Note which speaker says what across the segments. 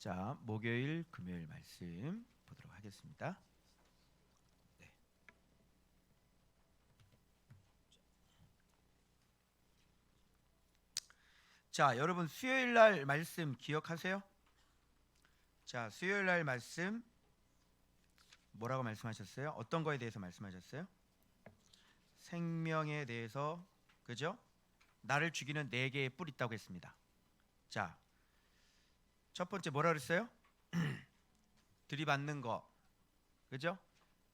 Speaker 1: 자, 목요일, 금요일 말씀 보도록 하겠습니다. 네. 자, 여러분 수요일 날 말씀 기억하세요? 자, 수요일 날 말씀 뭐라고 말씀하셨어요? 어떤 거에 대해서 말씀하셨어요? 생명에 대해서, 그죠? 나를 죽이는 네 개의 뿔이 있다고 했습니다. 자, 첫 번째 뭐라 그랬어요? 들이받는 거, 그죠?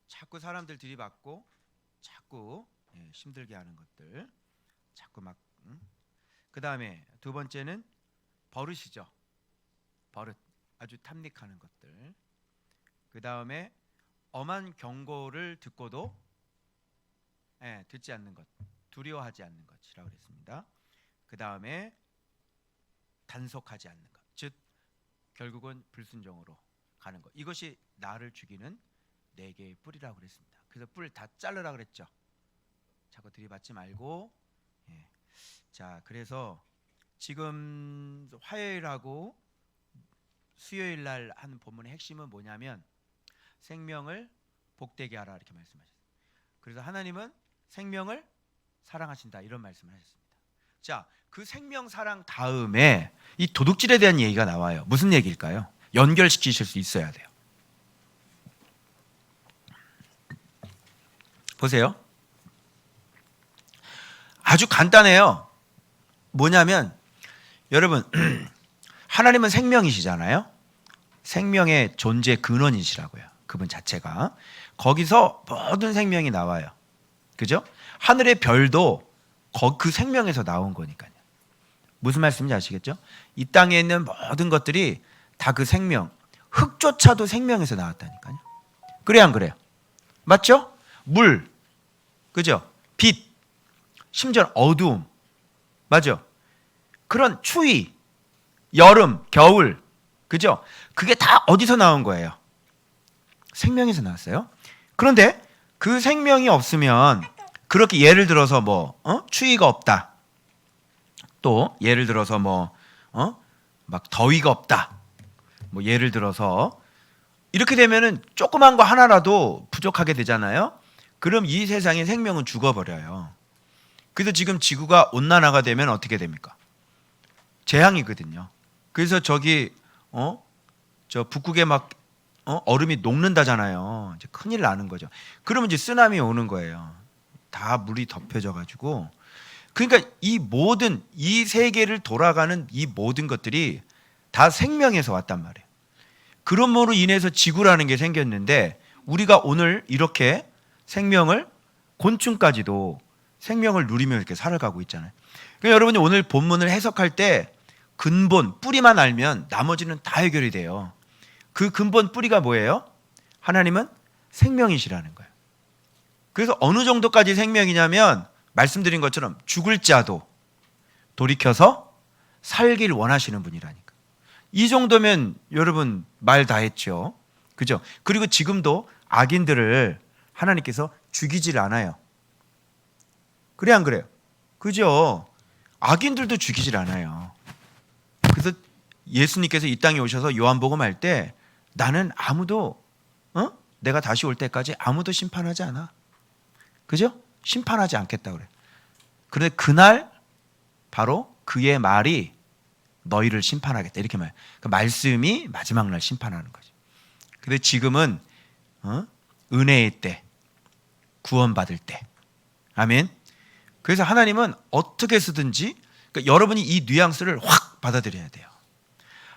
Speaker 1: 자꾸 사람들 들이받고 자꾸 힘들게 하는 것들, 자꾸 막 그 다음에 두 번째는 버릇이죠. 버릇, 아주 탐닉하는 것들. 그 다음에 엄한 경고를 듣고도 듣지 않는 것, 두려워하지 않는 것이라고 그랬습니다. 그 다음에 단속하지 않는 것, 즉 결국은 불순종으로 가는 것. 이것이 나를 죽이는 네 개의 뿔이라고 그랬습니다. 그래서 뿔 다 자르라 그랬죠. 자꾸 들이받지 말고. 자, 그래서 지금 화요일하고 수요일 날 하는 본문의 핵심은 뭐냐면 생명을 복되게 하라 이렇게 말씀하셨어요. 그래서 하나님은 생명을 사랑하신다 이런 말씀을 하셨습니다. 자, 그 생명 사랑 다음에 이 도둑질에 대한 얘기가 나와요. 무슨 얘기일까요? 연결시키실 수 있어야 돼요. 보세요. 아주 간단해요. 뭐냐면 여러분 하나님은 생명이시잖아요. 생명의 존재 근원이시라고요. 그분 자체가. 거기서 모든 생명이 나와요. 그죠? 하늘의 별도 그 생명에서 나온 거니까요. 무슨 말씀인지 아시겠죠? 이 땅에 있는 모든 것들이 다 그 생명, 흙조차도 생명에서 나왔다니까요. 그래야 안 그래요? 맞죠? 물, 그죠? 빛, 심지어 어두움, 맞죠? 그런 추위, 여름, 겨울, 그죠? 그게 다 어디서 나온 거예요? 생명에서 나왔어요. 그런데 그 생명이 없으면 그렇게 예를 들어서 추위가 없다. 또 예를 들어서 막 더위가 없다. 예를 들어서 이렇게 되면은 조그만 거 하나라도 부족하게 되잖아요. 그럼 이 세상의 생명은 죽어버려요. 그래서 지금 지구가 온난화가 되면 어떻게 됩니까? 재앙이거든요. 그래서 저기 저 북극에 막 얼음이 녹는다잖아요. 이제 큰일 나는 거죠. 그러면 이제 쓰나미 오는 거예요. 다 물이 덮여져 가지고. 그러니까 이 세계를 돌아가는 이 모든 것들이 다 생명에서 왔단 말이에요. 그럼으로 인해서 지구라는 게 생겼는데 우리가 오늘 이렇게 생명을, 곤충까지도 생명을 누리며 이렇게 살아가고 있잖아요. 그러니까 여러분이 오늘 본문을 해석할 때 근본, 뿌리만 알면 나머지는 다 해결이 돼요. 그 근본 뿌리가 뭐예요? 하나님은 생명이시라는 거예요. 그래서 어느 정도까지 생명이냐면 말씀드린 것처럼 죽을 자도 돌이켜서 살길 원하시는 분이라니까. 이 정도면 여러분 말 다 했죠. 그죠? 그리고 지금도 악인들을 하나님께서 죽이질 않아요. 그래 안 그래요? 그죠? 악인들도 죽이질 않아요. 그래서 예수님께서 이 땅에 오셔서 요한복음 할 때 나는 아무도 내가 다시 올 때까지 아무도 심판하지 않아. 그죠? 심판하지 않겠다 그래. 그런데 그날 바로 그의 말이 너희를 심판하겠다 이렇게 말. 그 말씀이 마지막 날 심판하는 거죠. 근데 지금은 은혜의 때, 구원받을 때. 아멘. 그래서 하나님은 어떻게 쓰든지 그러니까 여러분이 이 뉘앙스를 확 받아들여야 돼요.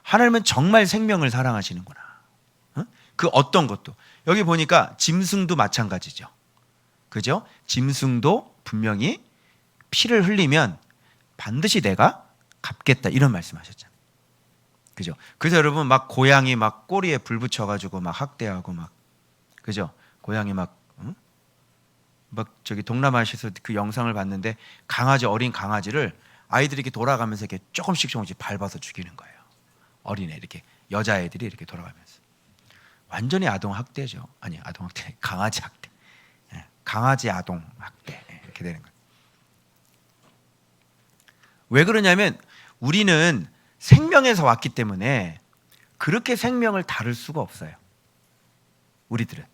Speaker 1: 하나님은 정말 생명을 사랑하시는구나. 그 어떤 것도. 여기 보니까 짐승도 마찬가지죠. 그죠? 짐승도 분명히 피를 흘리면 반드시 내가 갚겠다 이런 말씀하셨잖아요. 그죠? 그래서 여러분 막 고양이 막 꼬리에 불 붙여가지고 막 학대하고 막 그죠? 고양이 막 저기 동남아시아에서 그 영상을 봤는데 어린 강아지를 아이들이 이렇게 돌아가면서 이렇게 조금씩 밟아서 죽이는 거예요. 어린애 이렇게 여자애들이 이렇게 돌아가면서 완전히 아동 학대죠. 아니 아동 학대, 강아지 학대, 강아지 아동 학대 이렇게 되는 거예요. 왜 그러냐면 우리는 생명에서 왔기 때문에 그렇게 생명을 다룰 수가 없어요. 우리들은.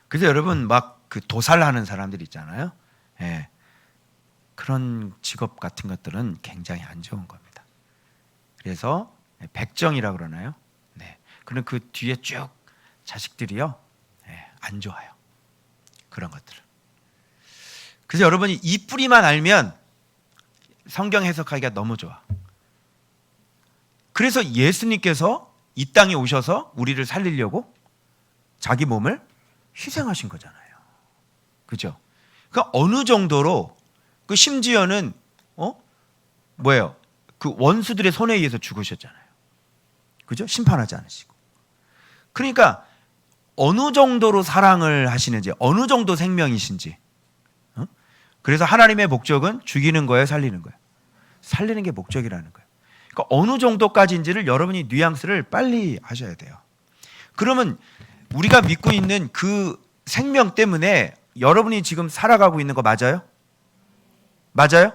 Speaker 1: 그래서 여러분 막 그 도살하는 사람들 있잖아요. 예. 그런 직업 같은 것들은 굉장히 안 좋은 겁니다. 그래서 백정이라고 그러나요? 네. 그럼 그 뒤에 쭉 자식들이요. 네. 안 좋아요. 그런 것들은. 그래서 여러분이 이 뿌리만 알면 성경 해석하기가 너무 좋아. 그래서 예수님께서 이 땅에 오셔서 우리를 살리려고 자기 몸을 희생하신 거잖아요. 그죠? 그러니까 어느 정도로 그 심지어는 뭐예요? 그 원수들의 손에 의해서 죽으셨잖아요. 그죠? 심판하지 않으시고. 그러니까 어느 정도로 사랑을 하시는지, 어느 정도 생명이신지. 그래서 하나님의 목적은 죽이는 거예요, 살리는 거예요? 살리는 게 목적이라는 거예요. 그러니까 어느 정도까지인지를 여러분이 뉘앙스를 빨리 하셔야 돼요. 그러면 우리가 믿고 있는 그 생명 때문에 여러분이 지금 살아가고 있는 거 맞아요? 맞아요?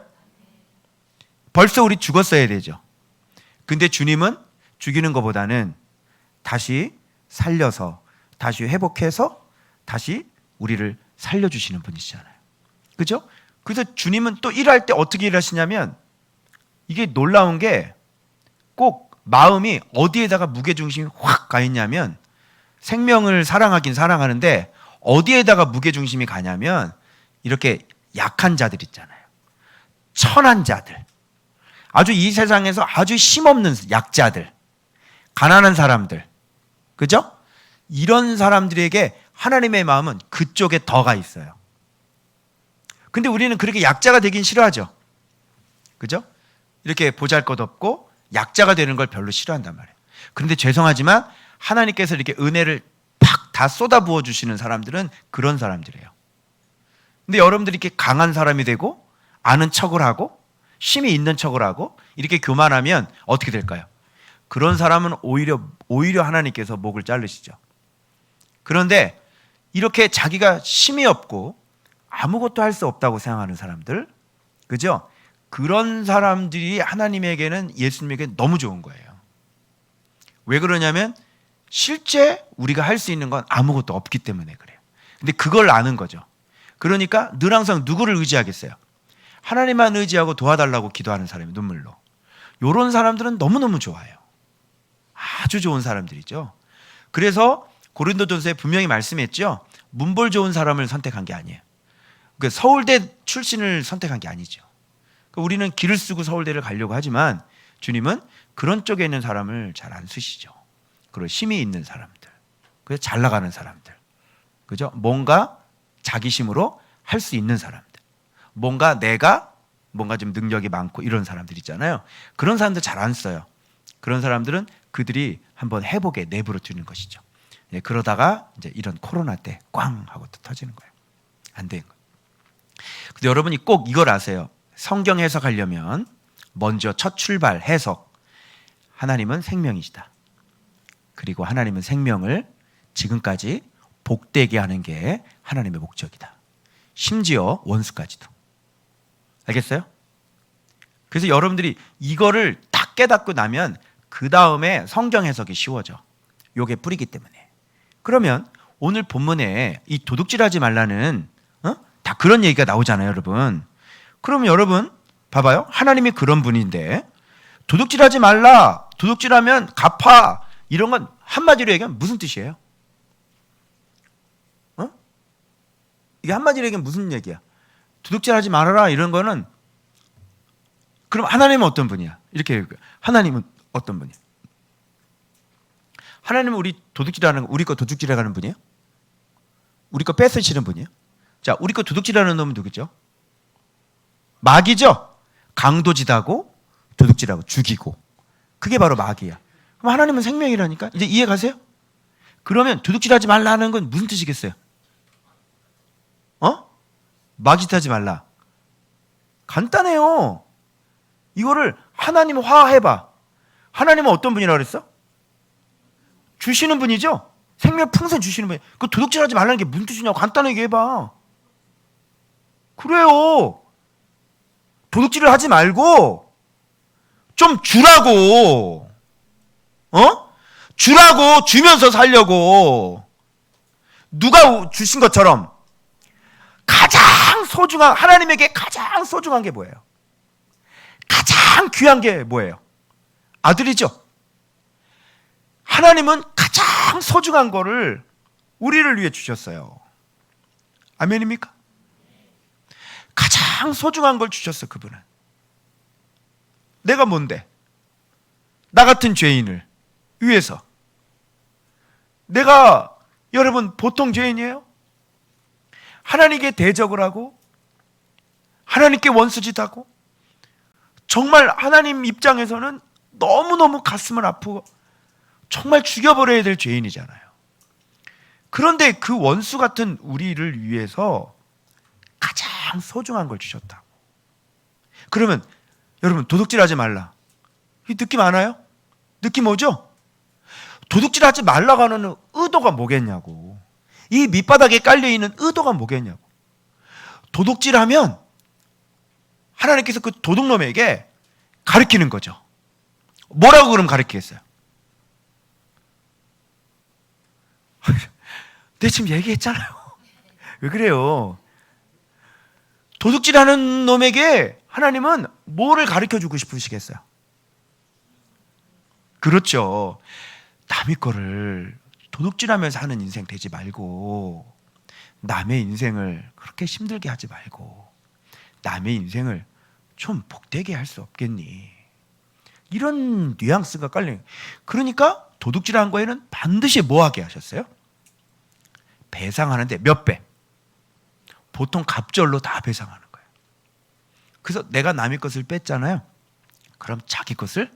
Speaker 1: 벌써 우리 죽었어야 되죠. 근데 주님은 죽이는 것보다는 다시 살려서, 다시 회복해서 다시 우리를 살려주시는 분이시잖아요. 그죠? 그래서 주님은 또 일할 때 어떻게 일하시냐면, 이게 놀라운 게 꼭 마음이 어디에다가 무게중심이 확 가 있냐면, 생명을 사랑하긴 사랑하는데 어디에다가 무게중심이 가냐면 이렇게 약한 자들 있잖아요. 천한 자들, 아주 이 세상에서 아주 힘없는 약자들, 가난한 사람들, 그죠? 이런 사람들에게 하나님의 마음은 그쪽에 더 가 있어요. 근데 우리는 그렇게 약자가 되긴 싫어하죠. 그죠? 이렇게 보잘것없고 약자가 되는 걸 별로 싫어한단 말이에요. 그런데 죄송하지만 하나님께서 이렇게 은혜를 팍 다 쏟아 부어 주시는 사람들은 그런 사람들이에요. 근데 여러분들이 이렇게 강한 사람이 되고 아는 척을 하고 힘이 있는 척을 하고 이렇게 교만하면 어떻게 될까요? 그런 사람은 오히려 하나님께서 목을 자르시죠. 그런데 이렇게 자기가 힘이 없고 아무것도 할 수 없다고 생각하는 사람들, 그죠? 그런 사람들이 하나님에게는, 예수님에게 너무 좋은 거예요. 왜 그러냐면 실제 우리가 할 수 있는 건 아무것도 없기 때문에 그래요. 근데 그걸 아는 거죠. 그러니까 늘 항상 누구를 의지하겠어요? 하나님만 의지하고 도와달라고 기도하는 사람이 눈물로. 이런 사람들은 너무너무 좋아요. 아주 좋은 사람들이죠. 그래서 고린도전서에 분명히 말씀했죠. 문벌 좋은 사람을 선택한 게 아니에요. 그러니까 서울대 출신을 선택한 게 아니죠. 그러니까 우리는 길을 쓰고 서울대를 가려고 하지만 주님은 그런 쪽에 있는 사람을 잘 안 쓰시죠. 그리고 힘이 있는 사람들, 그래서 잘 나가는 사람들, 그죠? 뭔가 자기심으로 할 수 있는 사람들, 뭔가 좀 능력이 많고 이런 사람들 있잖아요. 그런 사람들 잘 안 써요. 그런 사람들은 그들이 한번 해보게 내버려 두는 것이죠. 예, 그러다가 이제 이런 코로나 때 꽝 하고 또 터지는 거예요. 안 되는 거예요. 근데 여러분이 꼭 이걸 아세요. 성경 해석하려면 먼저 첫 출발 해석, 하나님은 생명이시다. 그리고 하나님은 생명을 지금까지 복되게 하는 게 하나님의 목적이다. 심지어 원수까지도. 알겠어요? 그래서 여러분들이 이거를 딱 깨닫고 나면 그 다음에 성경 해석이 쉬워져. 요게 뿌리기 때문에. 그러면 오늘 본문에 이 도둑질하지 말라는 다 그런 얘기가 나오잖아요, 여러분. 그러면 여러분 봐봐요. 하나님이 그런 분인데 도둑질하지 말라, 도둑질하면 갚아, 이런 건 한마디로 얘기하면 무슨 뜻이에요? 이게 한마디로 얘기하면 무슨 얘기야? 도둑질하지 말아라 이런 거는, 그럼 하나님은 어떤 분이야? 이렇게 얘기해요. 하나님은 어떤 분이야? 하나님은 우리 거 도둑질하는 분이에요? 우리 거 뺏으시는 분이에요? 자, 우리 거 도둑질하는 놈은 누구죠? 마귀죠? 강도짓하고 도둑질하고 죽이고, 그게 바로 마귀야. 그럼 하나님은 생명이라니까? 이제 이해 가세요? 그러면 도둑질하지 말라는 건 무슨 뜻이겠어요? 마귀짓하지 말라. 간단해요. 이거를 하나님화해봐. 하나님은 어떤 분이라고 그랬어? 주시는 분이죠? 생명 풍선 주시는 분이. 그 도둑질하지 말라는 게 무슨 뜻이냐고 간단하게 해봐. 그래요. 도둑질을 하지 말고 좀 주라고. 주라고, 주면서 살려고. 누가 주신 것처럼 가장 소중한, 하나님에게 가장 소중한 게 뭐예요? 가장 귀한 게 뭐예요? 아들이죠. 하나님은 가장 소중한 거를 우리를 위해 주셨어요. 아멘입니까? 가장 소중한 걸 주셨어, 그분은. 내가 뭔데? 나 같은 죄인을 위해서. 내가, 여러분, 보통 죄인이에요? 하나님께 대적을 하고 하나님께 원수짓하고 정말 하나님 입장에서는 너무너무 가슴을 아프고 정말 죽여버려야 될 죄인이잖아요. 그런데 그 원수 같은 우리를 위해서 가장 소중한 걸 주셨다고. 그러면 여러분, 도둑질하지 말라. 이 느낌 아나요? 느낌 오죠? 도둑질하지 말라고 하는 의도가 뭐겠냐고. 이 밑바닥에 깔려있는 의도가 뭐겠냐고. 도둑질하면 하나님께서 그 도둑놈에게 가르치는 거죠. 뭐라고 그럼 가르치겠어요? 내가 지금 얘기했잖아요. 왜 그래요? 도둑질하는 놈에게 하나님은 뭐를 가르쳐주고 싶으시겠어요? 그렇죠. 남의 거를 도둑질하면서 하는 인생 되지 말고, 남의 인생을 그렇게 힘들게 하지 말고, 남의 인생을 좀 복되게 할 수 없겠니? 이런 뉘앙스가 깔려요. 그러니까 도둑질한 거에는 반드시 뭐 하게 하셨어요? 배상하는데 몇 배? 보통 갑절로 다 배상하는 거예요. 그래서 내가 남의 것을 뺐잖아요. 그럼 자기 것을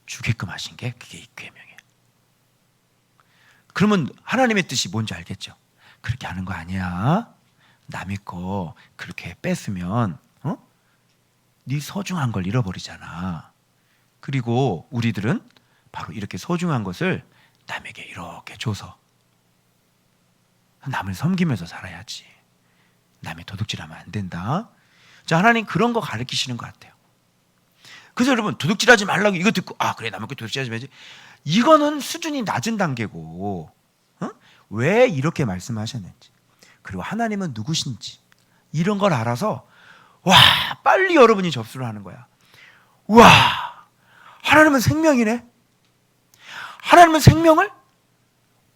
Speaker 1: 주게끔 하신 게 그게 이 계명이에요. 그러면 하나님의 뜻이 뭔지 알겠죠? 그렇게 하는 거 아니야. 남의 거 그렇게 뺐으면 네 소중한 걸 잃어버리잖아. 그리고 우리들은 바로 이렇게 소중한 것을 남에게 이렇게 줘서 남을 섬기면서 살아야지. 남의 도둑질하면 안 된다. 자, 하나님 그런 거 가르치시는 것 같아요. 그래서 여러분, 도둑질하지 말라고 이거 듣고 그래, 남의 거 도둑질하지 말지. 이거는 수준이 낮은 단계고, 왜 이렇게 말씀하셨는지, 그리고 하나님은 누구신지 이런 걸 알아서 빨리 여러분이 접수를 하는 거야. 하나님은 생명이네. 하나님은 생명을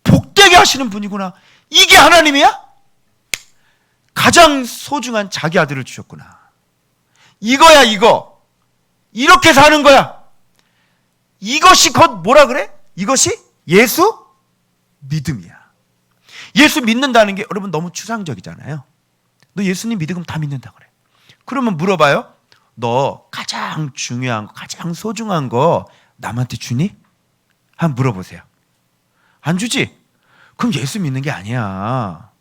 Speaker 1: 복되게 하시는 분이구나. 이게 하나님이야? 가장 소중한 자기 아들을 주셨구나. 이거야, 이거. 이렇게 사는 거야. 이것이 곧 뭐라 그래? 이것이 예수 믿음이야. 예수 믿는다는 게 여러분 너무 추상적이잖아요. 너 예수님 믿으면 다 믿는다 그래. 그러면 물어봐요. 너 가장 중요한 거, 가장 소중한 거 남한테 주니? 한번 물어보세요. 안 주지? 그럼 예수 믿는 게 아니야.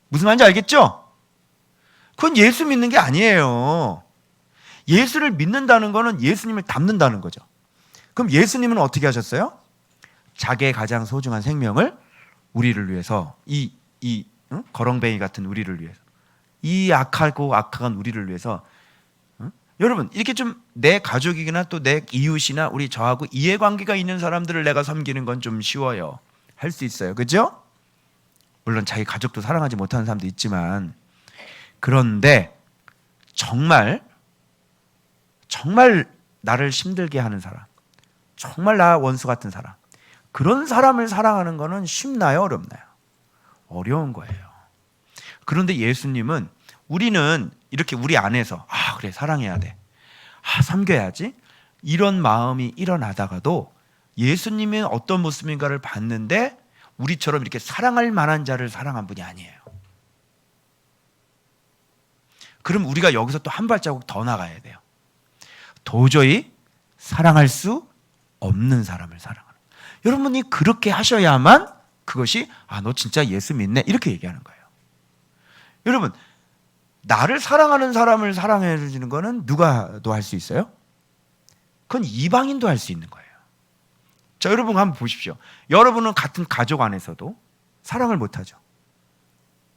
Speaker 1: 무슨 말인지 알겠죠? 그건 예수 믿는 게 아니에요. 예수를 믿는다는 거는 예수님을 닮는다는 거죠. 그럼 예수님은 어떻게 하셨어요? 자기의 가장 소중한 생명을 우리를 위해서, 거렁뱅이 같은 우리를 위해서, 이 악하고 악한 우리를 위해서, 여러분, 이렇게 좀 내 가족이나 또 내 이웃이나 우리 저하고 이해관계가 있는 사람들을 내가 섬기는 건 좀 쉬워요. 할 수 있어요. 그죠? 물론 자기 가족도 사랑하지 못하는 사람도 있지만, 그런데 정말 나를 힘들게 하는 사람, 정말 나 원수 같은 사람, 그런 사람을 사랑하는 거는 쉽나요? 어렵나요? 어려운 거예요. 그런데 예수님은, 우리는 이렇게 우리 안에서 그래, 사랑해야 돼, 섬겨야지, 이런 마음이 일어나다가도 예수님이 어떤 모습인가를 봤는데 우리처럼 이렇게 사랑할 만한 자를 사랑한 분이 아니에요. 그럼 우리가 여기서 또 한 발자국 더 나가야 돼요. 도저히 사랑할 수 없는 사람을 사랑하는. 여러분이 그렇게 하셔야만 그것이 너 진짜 예수 믿네, 이렇게 얘기하는 거예요. 여러분, 나를 사랑하는 사람을 사랑해 주는 거는 누가도 할 수 있어요? 그건 이방인도 할 수 있는 거예요. 자, 여러분 한번 보십시오. 여러분은 같은 가족 안에서도 사랑을 못하죠.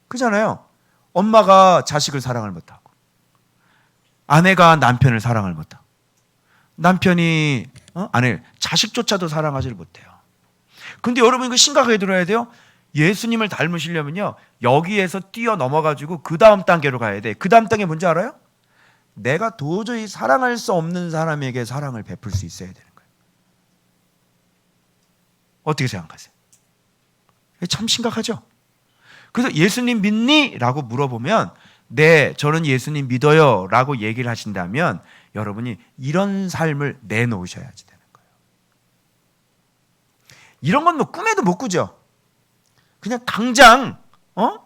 Speaker 1: 그잖아요. 엄마가 자식을 사랑을 못하고, 아내가 남편을 사랑을 못하고, 남편이 아니, 자식조차도 사랑하지를 못해요. 근데 여러분 이거 심각하게 들어야 돼요. 예수님을 닮으시려면요, 여기에서 뛰어넘어가지고 그 다음 단계로 가야 돼. 그 다음 단계 뭔지 알아요? 내가 도저히 사랑할 수 없는 사람에게 사랑을 베풀 수 있어야 되는 거예요. 어떻게 생각하세요? 참 심각하죠? 그래서 예수님 믿니? 라고 물어보면 네, 저는 예수님 믿어요 라고 얘기를 하신다면 여러분이 이런 삶을 내놓으셔야지 되는 거예요. 이런 건 뭐 꿈에도 못 꾸죠. 그냥 당장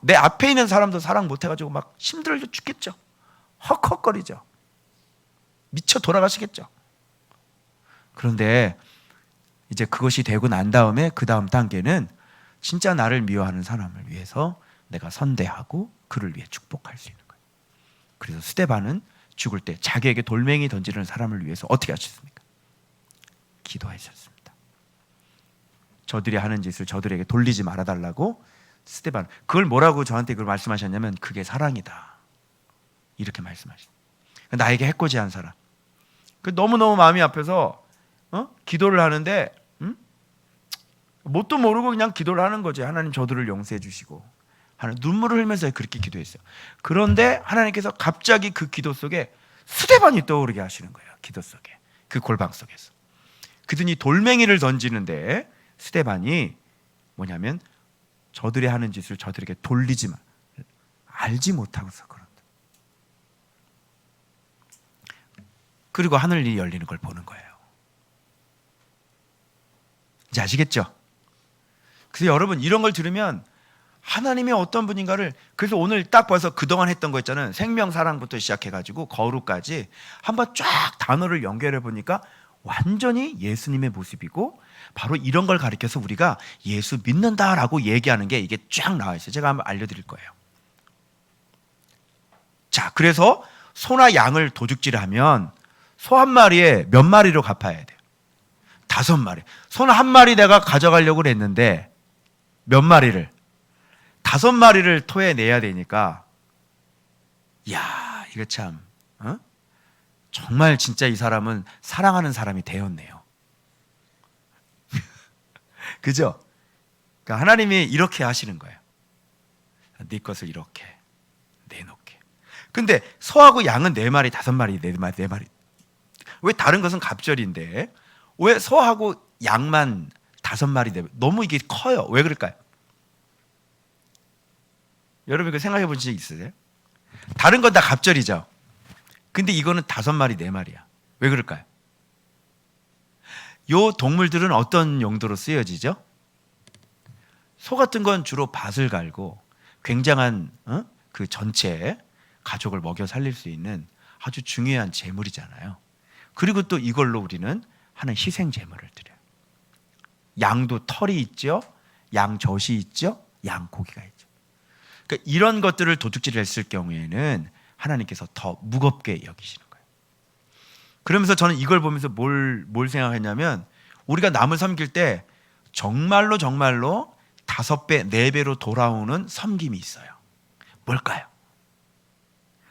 Speaker 1: 내 앞에 있는 사람도 사랑 못해가지고 막 힘들어 죽겠죠. 헉헉거리죠. 미쳐 돌아가시겠죠. 그런데 이제 그것이 되고 난 다음에 그 다음 단계는 진짜 나를 미워하는 사람을 위해서 내가 선대하고 그를 위해 축복할 수 있는 거예요. 그래서 스데반은 죽을 때 자기에게 돌멩이 던지는 사람을 위해서 어떻게 하셨습니까? 기도하셨습니다. 저들이 하는 짓을 저들에게 돌리지 말아달라고 스데반, 그걸 뭐라고 저한테 그걸 말씀하셨냐면 그게 사랑이다 이렇게 말씀하셨어요. 나에게 해코지한 사람, 너무너무 마음이 아파서 기도를 하는데 뭣도 모르고 그냥 기도를 하는 거지. 하나님 저들을 용서해 주시고, 하나님 눈물을 흘리면서 그렇게 기도했어요. 그런데 하나님께서 갑자기 그 기도 속에 스데반이 떠오르게 하시는 거예요. 기도 속에, 그 골방 속에서. 그들이 돌멩이를 던지는데 스데반이 뭐냐면 저들이 하는 짓을 저들에게 돌리지만 알지 못하고서 그런다. 그리고 하늘이 열리는 걸 보는 거예요. 이제 아시겠죠? 그래서 여러분 이런 걸 들으면 하나님이 어떤 분인가를, 그래서 오늘 딱 봐서 그동안 했던 거 있잖아요. 생명사랑부터 시작해가지고 거룩까지 한번 쫙 단어를 연결해 보니까 완전히 예수님의 모습이고, 바로 이런 걸 가리켜서 우리가 예수 믿는다라고 얘기하는 게 이게 쫙 나와 있어요. 제가 한번 알려드릴 거예요. 자, 그래서 소나 양을 도둑질하면 소 한 마리에 몇 마리로 갚아야 돼요? 5마리. 소는 한 마리 내가 가져가려고 했는데 몇 마리를? 5마리를 토해내야 되니까, 이야, 이거 참 정말 진짜 이 사람은 사랑하는 사람이 되었네요. 그죠? 그러니까 하나님이 이렇게 하시는 거예요. 네 것을 이렇게 내놓게. 근데 소하고 양은 4마리, 5마리, 4마리. 왜 다른 것은 갑절인데 왜 소하고 양만 5마리? 너무 이게 커요. 왜 그럴까요? 여러분 그 생각해 본 적 있으세요? 다른 건 다 갑절이죠. 근데 이거는 5마리, 4마리야. 왜 그럴까요? 요 동물들은 어떤 용도로 쓰여지죠? 소 같은 건 주로 밭을 갈고 굉장한 그 전체 가족을 먹여 살릴 수 있는 아주 중요한 재물이잖아요. 그리고 또 이걸로 우리는 하는 희생 제물을 드려요. 양도 털이 있죠, 양 젖이 있죠, 양 고기가 있죠. 그러니까 이런 것들을 도둑질을 했을 경우에는 하나님께서 더 무겁게 여기시는 거예요. 그러면서 저는 이걸 보면서 뭘 생각했냐면, 우리가 남을 섬길 때 정말로 5배, 4배로 돌아오는 섬김이 있어요. 뭘까요?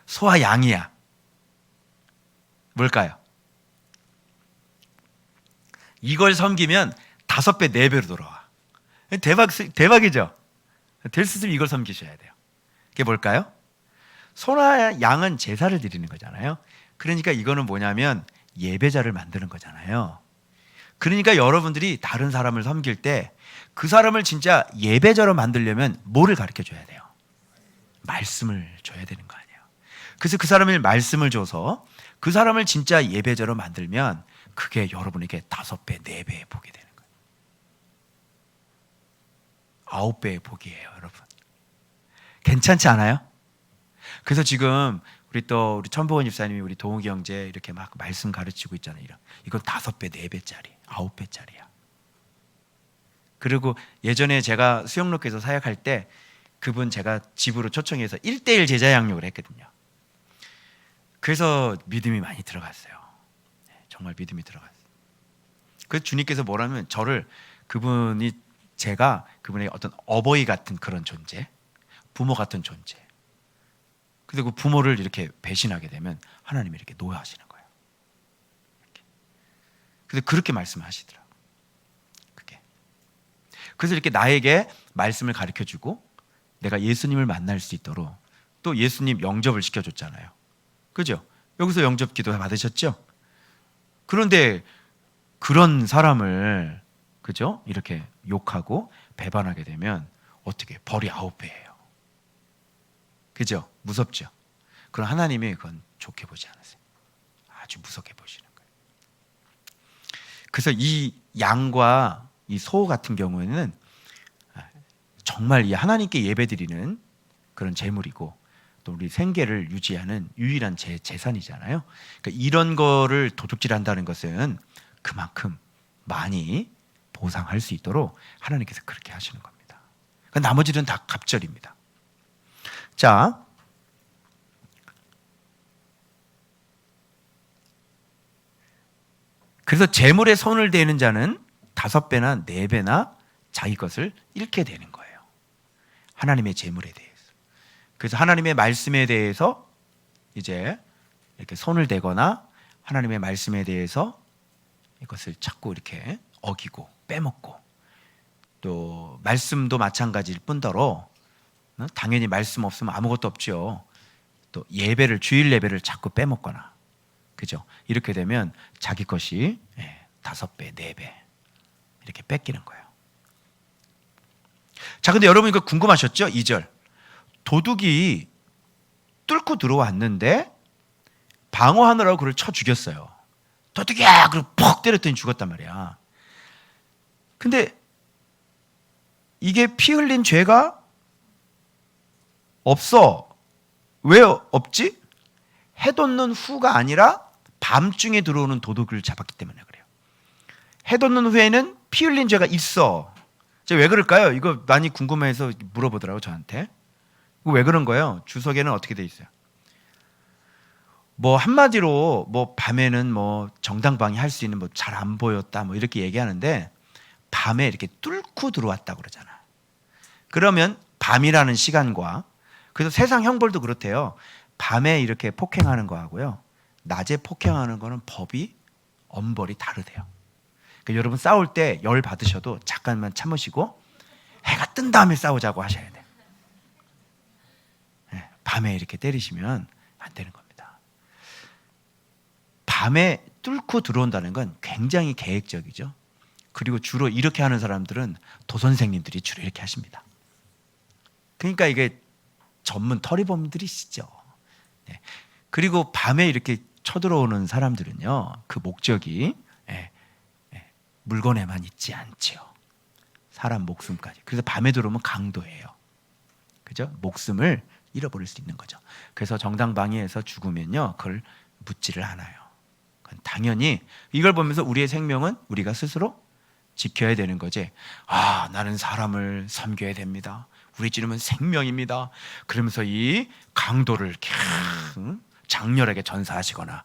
Speaker 1: 소와 양이야. 뭘까요? 이걸 섬기면 5배, 4배로 돌아와. 대박이죠? 될 수 있으면 이걸 섬기셔야 돼요. 그게 뭘까요? 소나 양은 제사를 드리는 거잖아요. 그러니까 이거는 뭐냐면 예배자를 만드는 거잖아요. 그러니까 여러분들이 다른 사람을 섬길 때 그 사람을 진짜 예배자로 만들려면 뭐를 가르쳐 줘야 돼요? 말씀을 줘야 되는 거 아니에요. 그래서 그 사람을 말씀을 줘서 그 사람을 진짜 예배자로 만들면 그게 여러분에게 5배, 4배의 복이 되는 거예요. 9배의 복이에요, 여러분. 괜찮지 않아요? 그래서 지금 우리 천보건 집사님이 우리 동욱이 형제 이렇게 막 말씀 가르치고 있잖아요. 이건 5배, 4배짜리, 9배짜리야. 그리고 예전에 제가 수영로교에서 사역할 때 그분 제가 집으로 초청해서 1:1 제자 양육을 했거든요. 그래서 믿음이 많이 들어갔어요. 정말 믿음이 들어갔어요. 그래서 주님께서 뭐라면 제가 그분의 어떤 어버이 같은 그런 존재, 부모 같은 존재. 그리고 그 부모를 이렇게 배신하게 되면 하나님이 이렇게 노하시는 거예요. 이렇게. 그래서 그렇게 말씀하시더라고요. 그게. 그래서 이렇게 나에게 말씀을 가르쳐주고 내가 예수님을 만날 수 있도록 또 예수님 영접을 시켜줬잖아요. 그죠? 여기서 영접 기도 받으셨죠? 그런데 그런 사람을 그죠? 이렇게 욕하고 배반하게 되면 어떻게 벌이 9배예요. 그죠? 무섭죠? 그럼 하나님이 그건 좋게 보지 않으세요. 아주 무섭게 보시는 거예요. 그래서 이 양과 이 소 같은 경우에는 정말 이 하나님께 예배드리는 그런 제물이고 또 우리 생계를 유지하는 유일한 재산이잖아요. 그러니까 이런 거를 도둑질한다는 것은 그만큼 많이 보상할 수 있도록 하나님께서 그렇게 하시는 겁니다. 그러니까 나머지는 다 갑절입니다. 자, 그래서 재물에 손을 대는 자는 5배나 4배나 자기 것을 잃게 되는 거예요. 하나님의 재물에 대해서. 그래서 하나님의 말씀에 대해서 이제 이렇게 손을 대거나 하나님의 말씀에 대해서 이것을 자꾸 이렇게 어기고 빼먹고 또 말씀도 마찬가지일 뿐더러 당연히 말씀 없으면 아무것도 없죠. 또 예배를 주일 예배를 자꾸 빼먹거나 그죠? 이렇게 되면 자기 것이 5배, 4배 이렇게 뺏기는 거예요. 자, 근데 여러분 이거 궁금하셨죠? 2절. 도둑이 뚫고 들어왔는데 방어하느라고 그를 쳐 죽였어요. 도둑이야! 그리고 퍽 때렸더니 죽었단 말이야. 근데 이게 피 흘린 죄가 없어. 왜 없지? 해 돋는 후가 아니라 밤중에 들어오는 도둑을 잡았기 때문에 그래요. 해 돋는 후에는 피 흘린 죄가 있어. 왜 그럴까요? 이거 많이 궁금해서 물어보더라고 저한테. 왜 그런 거예요? 주석에는 어떻게 돼 있어요? 뭐 한마디로 뭐 밤에는 뭐 정당방위 할 수 있는 뭐 잘 안 보였다 뭐 이렇게 얘기하는데 밤에 이렇게 뚫고 들어왔다고 그러잖아. 그러면 밤이라는 시간과 그래서 세상 형벌도 그렇대요. 밤에 이렇게 폭행하는 거하고요. 낮에 폭행하는 거는 법이 엄벌이 다르대요. 그러니까 여러분 싸울 때 열 받으셔도 잠깐만 참으시고 해가 뜬 다음에 싸우자고 하셔야 돼요. 네, 밤에 이렇게 때리시면 안 되는 겁니다. 밤에 뚫고 들어온다는 건 굉장히 계획적이죠. 그리고 주로 이렇게 하는 사람들은 도선생님들이 주로 이렇게 하십니다. 그러니까 이게 전문 터리범들이시죠. 네. 그리고 밤에 이렇게 쳐들어오는 사람들은요, 그 목적이 물건에만 있지 않죠. 사람 목숨까지. 그래서 밤에 들어오면 강도예요. 그죠? 목숨을 잃어버릴 수 있는 거죠. 그래서 정당방위에서 죽으면요, 그걸 묻지를 않아요. 당연히 이걸 보면서 우리의 생명은 우리가 스스로 지켜야 되는 거지. 아, 나는 사람을 섬겨야 됩니다. 우리 찌르면 생명입니다. 그러면서 이 강도를 장렬하게 전사하시거나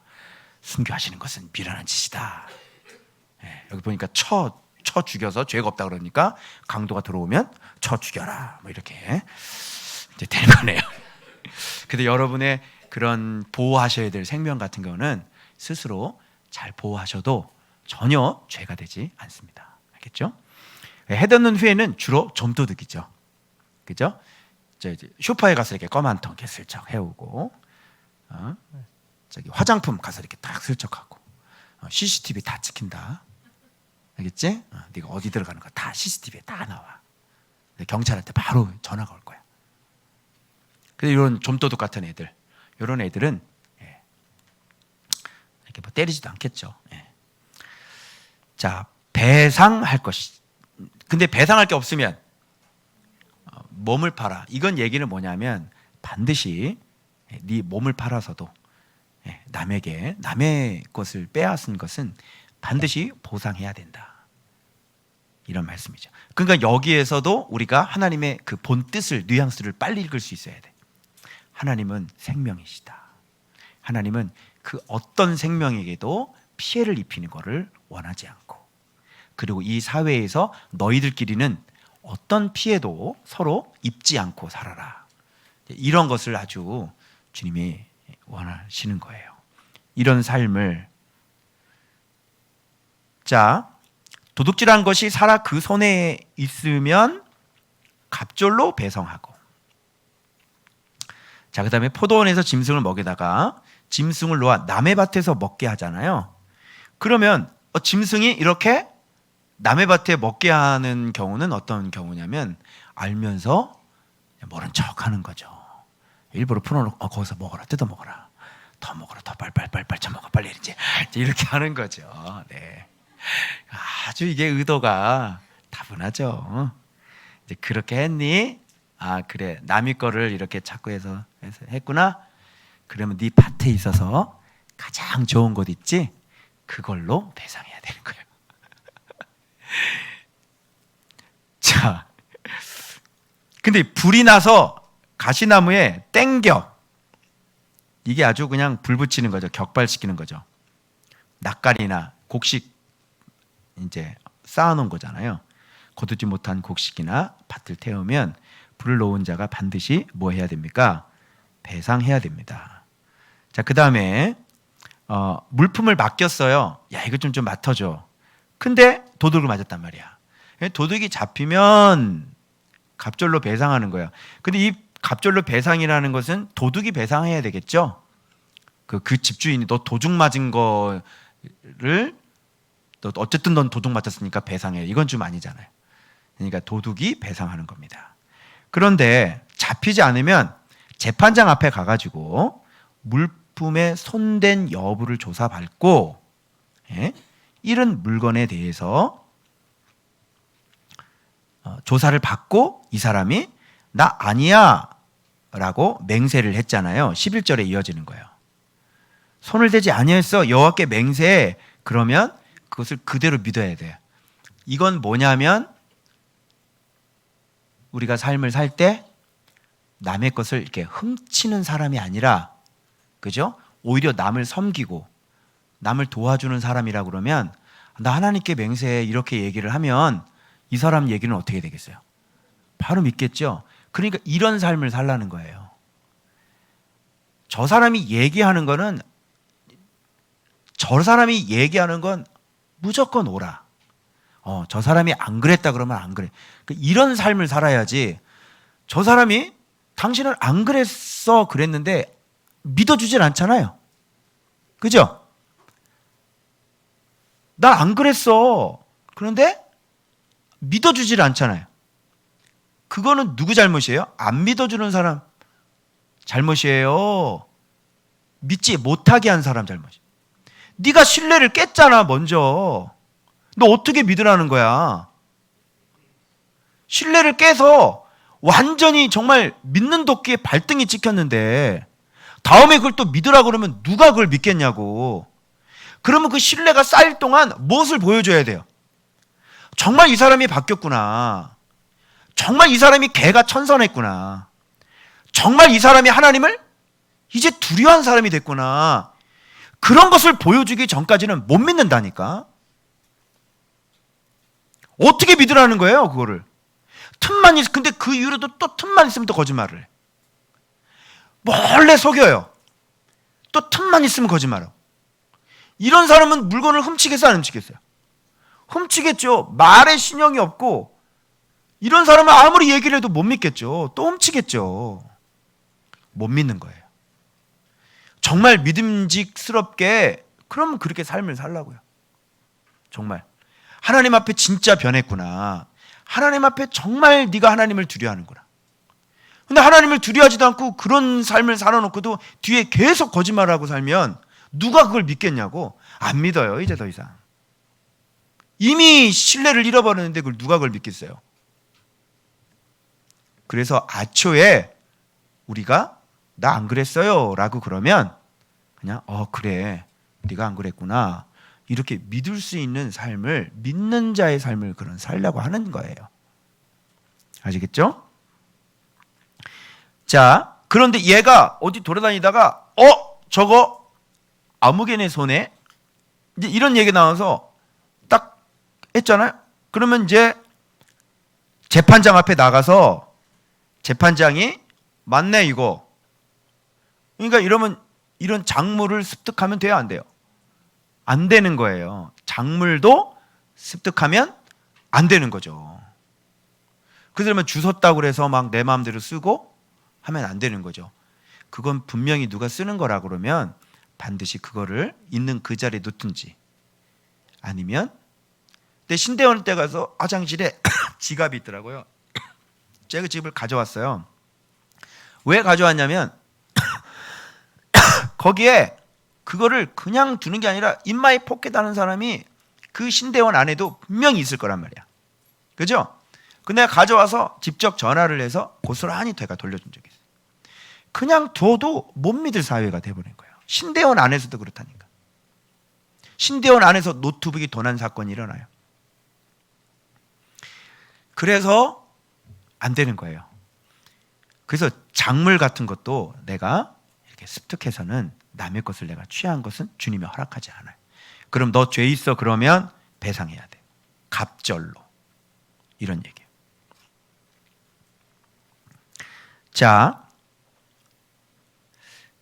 Speaker 1: 순교하시는 것은 미련한 짓이다. 여기 보니까 쳐 죽여서 죄가 없다 그러니까 강도가 들어오면 쳐 죽여라. 뭐 이렇게 이제 되는 거네요. 근데 여러분의 그런 보호하셔야 될 생명 같은 경우는 스스로 잘 보호하셔도 전혀 죄가 되지 않습니다. 알겠죠? 해 돋는 후에는 주로 좀도둑이죠. 그죠? 이제 쇼파에 가서 이렇게 껌 한 통 이렇게 슬쩍 해오고, 저기 화장품 가서 이렇게 딱 슬쩍하고, CCTV 다 찍힌다. 알겠지? 네가 어디 들어가는 거 다 CCTV에 다 나와. 경찰한테 바로 전화가 올 거야. 그래서 이런 좀도둑 같은 애들, 이런 애들은 이렇게 뭐 때리지도 않겠죠. 자, 배상할 것이. 근데 배상할 게 없으면 몸을 팔아. 이건 얘기는 뭐냐면 반드시 네 몸을 팔아서도 남의 것을 빼앗은 것은 반드시 보상해야 된다. 이런 말씀이죠. 그러니까 여기에서도 우리가 하나님의 그 본 뜻을, 뉘앙스를 빨리 읽을 수 있어야 돼. 하나님은 생명이시다. 하나님은 그 어떤 생명에게도 피해를 입히는 것을 원하지 않고, 그리고 이 사회에서 너희들끼리는 어떤 피해도 서로 입지 않고 살아라. 이런 것을 아주 주님이 원하시는 거예요. 이런 삶을 자, 도둑질한 것이 살아 그 손에 있으면 갑절로 배성하고. 자, 그 다음에 포도원에서 짐승을 먹이다가 짐승을 놓아 남의 밭에서 먹게 하잖아요. 그러면 짐승이 이렇게 남의 밭에 먹게 하는 경우는 어떤 경우냐면 알면서 모른 척 하는 거죠. 일부러 풀어놓고 거기서 먹어라, 뜯어 먹어라, 더 먹어라, 더 빨리 처먹어, 빨리 이렇게 하는 거죠. 네. 아주 이게 의도가 다분하죠. 이제 그렇게 했니? 아, 그래, 남의 거를 이렇게 자꾸 해서 했구나. 그러면 네 밭에 있어서 가장 좋은 곳 있지? 그걸로 배상해야 되는 거예요. 자, 근데 불이 나서 가시나무에 땡겨. 이게 아주 그냥 불 붙이는 거죠. 격발시키는 거죠. 낫갈이나 곡식 이제 쌓아놓은 거잖아요. 거두지 못한 곡식이나 밭을 태우면 불을 놓은 자가 반드시 뭐 해야 됩니까? 배상해야 됩니다. 자, 그 다음에 물품을 맡겼어요. 야, 이거 좀 맡아줘. 근데 도둑을 맞았단 말이야. 도둑이 잡히면 갑절로 배상하는 거예요. 근데 이 갑절로 배상이라는 것은 도둑이 배상해야 되겠죠. 그 집주인이 너 도둑 맞은 거를 너 어쨌든 넌 도둑 맞았으니까 배상해. 이건 좀 아니잖아요. 그러니까 도둑이 배상하는 겁니다. 그런데 잡히지 않으면 재판장 앞에 가가지고 물품에 손댄 여부를 조사받고 잃은 물건에 대해서 조사를 받고 이 사람이 나 아니야 라고 맹세를 했잖아요. 11절에 이어지는 거예요. 손을 대지 아니했어 여호와께 맹세해. 그러면 그것을 그대로 믿어야 돼요. 이건 뭐냐면 우리가 삶을 살 때 남의 것을 이렇게 훔치는 사람이 아니라, 그죠? 오히려 남을 섬기고 남을 도와주는 사람이라 그러면 나 하나님께 맹세해 이렇게 얘기를 하면 이 사람 얘기는 어떻게 되겠어요? 바로 믿겠죠. 그러니까 이런 삶을 살라는 거예요. 저 사람이 얘기하는 건 무조건 오라. 저 사람이 안 그랬다 그러면 안 그래. 이런 삶을 살아야지. 저 사람이 당신은 안 그랬어 그랬는데 믿어주질 않잖아요. 그죠? 난 안 그랬어. 그런데 믿어주질 않잖아요. 그거는 누구 잘못이에요? 안 믿어주는 사람 잘못이에요. 믿지 못하게 한 사람 잘못이에요. 네가 신뢰를 깼잖아 먼저. 너 어떻게 믿으라는 거야? 신뢰를 깨서 완전히 정말 믿는 도끼에 발등이 찍혔는데 다음에 그걸 또 믿으라 그러면 누가 그걸 믿겠냐고. 그러면 그 신뢰가 쌓일 동안 무엇을 보여줘야 돼요? 정말 이 사람이 바뀌었구나. 정말 이 사람이 개가 천선했구나. 정말 이 사람이 하나님을 이제 두려워한 사람이 됐구나. 그런 것을 보여주기 전까지는 못 믿는다니까. 어떻게 믿으라는 거예요, 그거를? 틈만 있, 근데 그 이후로도 또 틈만 있으면 또 거짓말을 해. 몰래 속여요. 또 틈만 있으면 거짓말하고. 이런 사람은 물건을 훔치겠어요, 안 훔치겠어요? 훔치겠죠. 말에 신용이 없고, 이런 사람은 아무리 얘기를 해도 못 믿겠죠. 또 훔치겠죠. 못 믿는 거예요. 정말 믿음직스럽게 그러면 그렇게 삶을 살라고요. 정말 하나님 앞에 진짜 변했구나. 하나님 앞에 정말 네가 하나님을 두려워하는구나. 근데 하나님을 두려워하지도 않고 그런 삶을 살아놓고도 뒤에 계속 거짓말하고 살면 누가 그걸 믿겠냐고. 안 믿어요 이제 더 이상. 이미 신뢰를 잃어버렸는데 누가 그걸 믿겠어요. 그래서 아초에 우리가 나 안 그랬어요 라고 그러면 그냥 그래 네가 안 그랬구나 이렇게 믿을 수 있는 삶을, 믿는 자의 삶을 그런 살려고 하는 거예요. 아시겠죠? 자, 그런데 얘가 어디 돌아다니다가 저거 아무개네 손에 이제 이런 얘기 나와서 딱 했잖아요. 그러면 이제 재판장 앞에 나가서 재판장이 맞네 이거. 그러니까 이러면 이런 작물을 습득하면 돼요, 안 돼요? 안 되는 거예요. 작물도 습득하면 안 되는 거죠. 그러면 주웠다고 그래서 막 내 마음대로 쓰고 하면 안 되는 거죠. 그건 분명히 누가 쓰는 거라 그러면 반드시 그거를 있는 그 자리에 놓든지, 아니면 내 신대원 때 가서 화장실에 지갑이 있더라고요. 제가 그 지갑을 가져왔어요. 왜 가져왔냐면 거기에 그거를 그냥 두는 게 아니라 인마이 포켓 하는 사람이 그 신대원 안에도 분명히 있을 거란 말이야. 그죠? 근데 내가 가져와서 직접 전화를 해서 고스란히 제가 돌려준 적이 있어요. 그냥 둬도 못 믿을 사회가 돼버린 거예요. 신대원 안에서도 그렇다니까. 신대원 안에서 노트북이 도난 사건이 일어나요. 그래서 안 되는 거예요. 그래서 작물 같은 것도 내가 이렇게 습득해서는 남의 것을 내가 취한 것은 주님이 허락하지 않아요. 그럼 너 죄 있어 그러면 배상해야 돼. 갑절로. 이런 얘기예요. 자,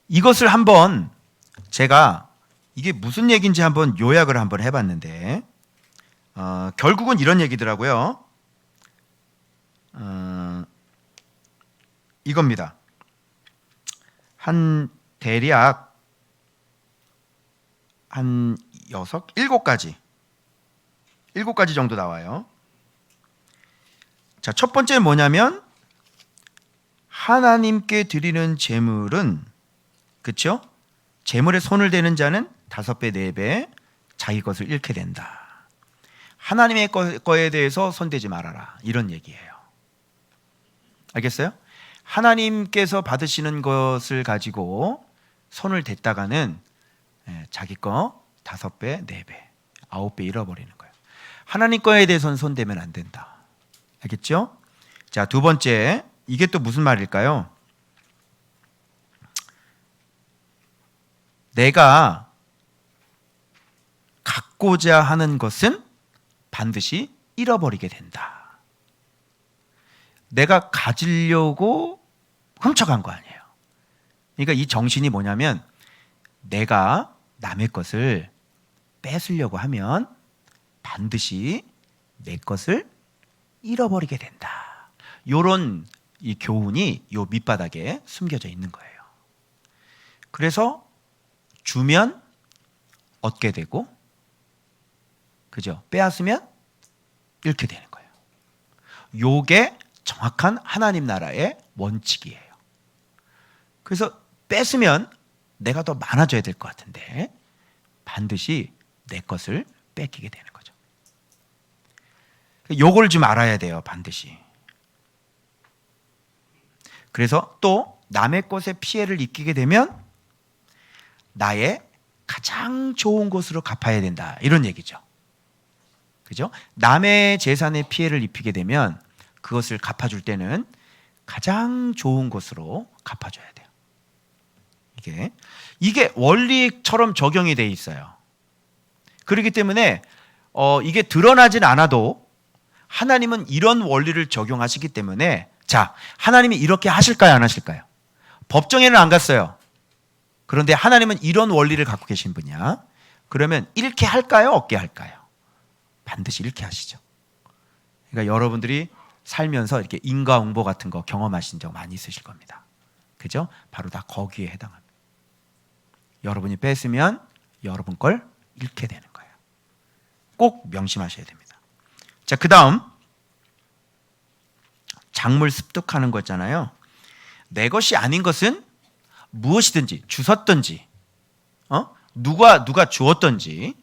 Speaker 1: 이것을 한번 제가 이게 무슨 얘기인지 한번 요약을 한번 해봤는데 결국은 이런 얘기더라고요. 이겁니다. 한 대략 한 7가지 정도 나와요. 자, 첫 번째는 뭐냐면 하나님께 드리는 제물은, 그렇죠? 제물에 손을 대는 자는 5배, 4배 자기 것을 잃게 된다. 하나님의 거에 대해서 손대지 말아라. 이런 얘기예요. 알겠어요? 하나님께서 받으시는 것을 가지고 손을 댔다가는 자기 거 5배, 4배, 9배 잃어버리는 거예요. 하나님 거에 대해서는 손대면 안 된다. 알겠죠? 자, 두 번째, 이게 또 무슨 말일까요? 내가 갖고자 하는 것은 반드시 잃어버리게 된다. 내가 가지려고 훔쳐간 거 아니에요. 그러니까 이 정신이 뭐냐면 내가 남의 것을 뺏으려고 하면 반드시 내 것을 잃어버리게 된다. 요런 이 교훈이 요 밑바닥에 숨겨져 있는 거예요. 그래서 주면 얻게 되고, 그죠? 빼앗으면 잃게 되는 거예요. 요게 정확한 하나님 나라의 원칙이에요. 그래서 뺏으면 내가 더 많아져야 될 것 같은데 반드시 내 것을 뺏기게 되는 거죠. 요걸 좀 알아야 돼요, 반드시. 그래서 또 남의 것에 피해를 입히게 되면 나의 가장 좋은 곳으로 갚아야 된다. 이런 얘기죠. 그죠? 남의 재산에 피해를 입히게 되면 그것을 갚아줄 때는 가장 좋은 곳으로 갚아줘야 돼요. 이게 원리처럼 적용이 돼 있어요. 그렇기 때문에 이게 드러나진 않아도 하나님은 이런 원리를 적용하시기 때문에, 자, 하나님이 이렇게 하실까요, 안 하실까요? 법정에는 안 갔어요. 그런데 하나님은 이런 원리를 갖고 계신 분이야. 그러면 잃게 할까요, 얻게 할까요? 반드시 잃게 하시죠. 그러니까 여러분들이 살면서 이렇게 인과응보 같은 거 경험하신 적 많이 있으실 겁니다. 그죠? 바로 다 거기에 해당합니다. 여러분이 뺏으면 여러분 걸 잃게 되는 거예요. 꼭 명심하셔야 됩니다. 자, 그 다음 작물 습득하는 거 있잖아요. 내 것이 아닌 것은 무엇이든지 주웠든지 누가 주었든지,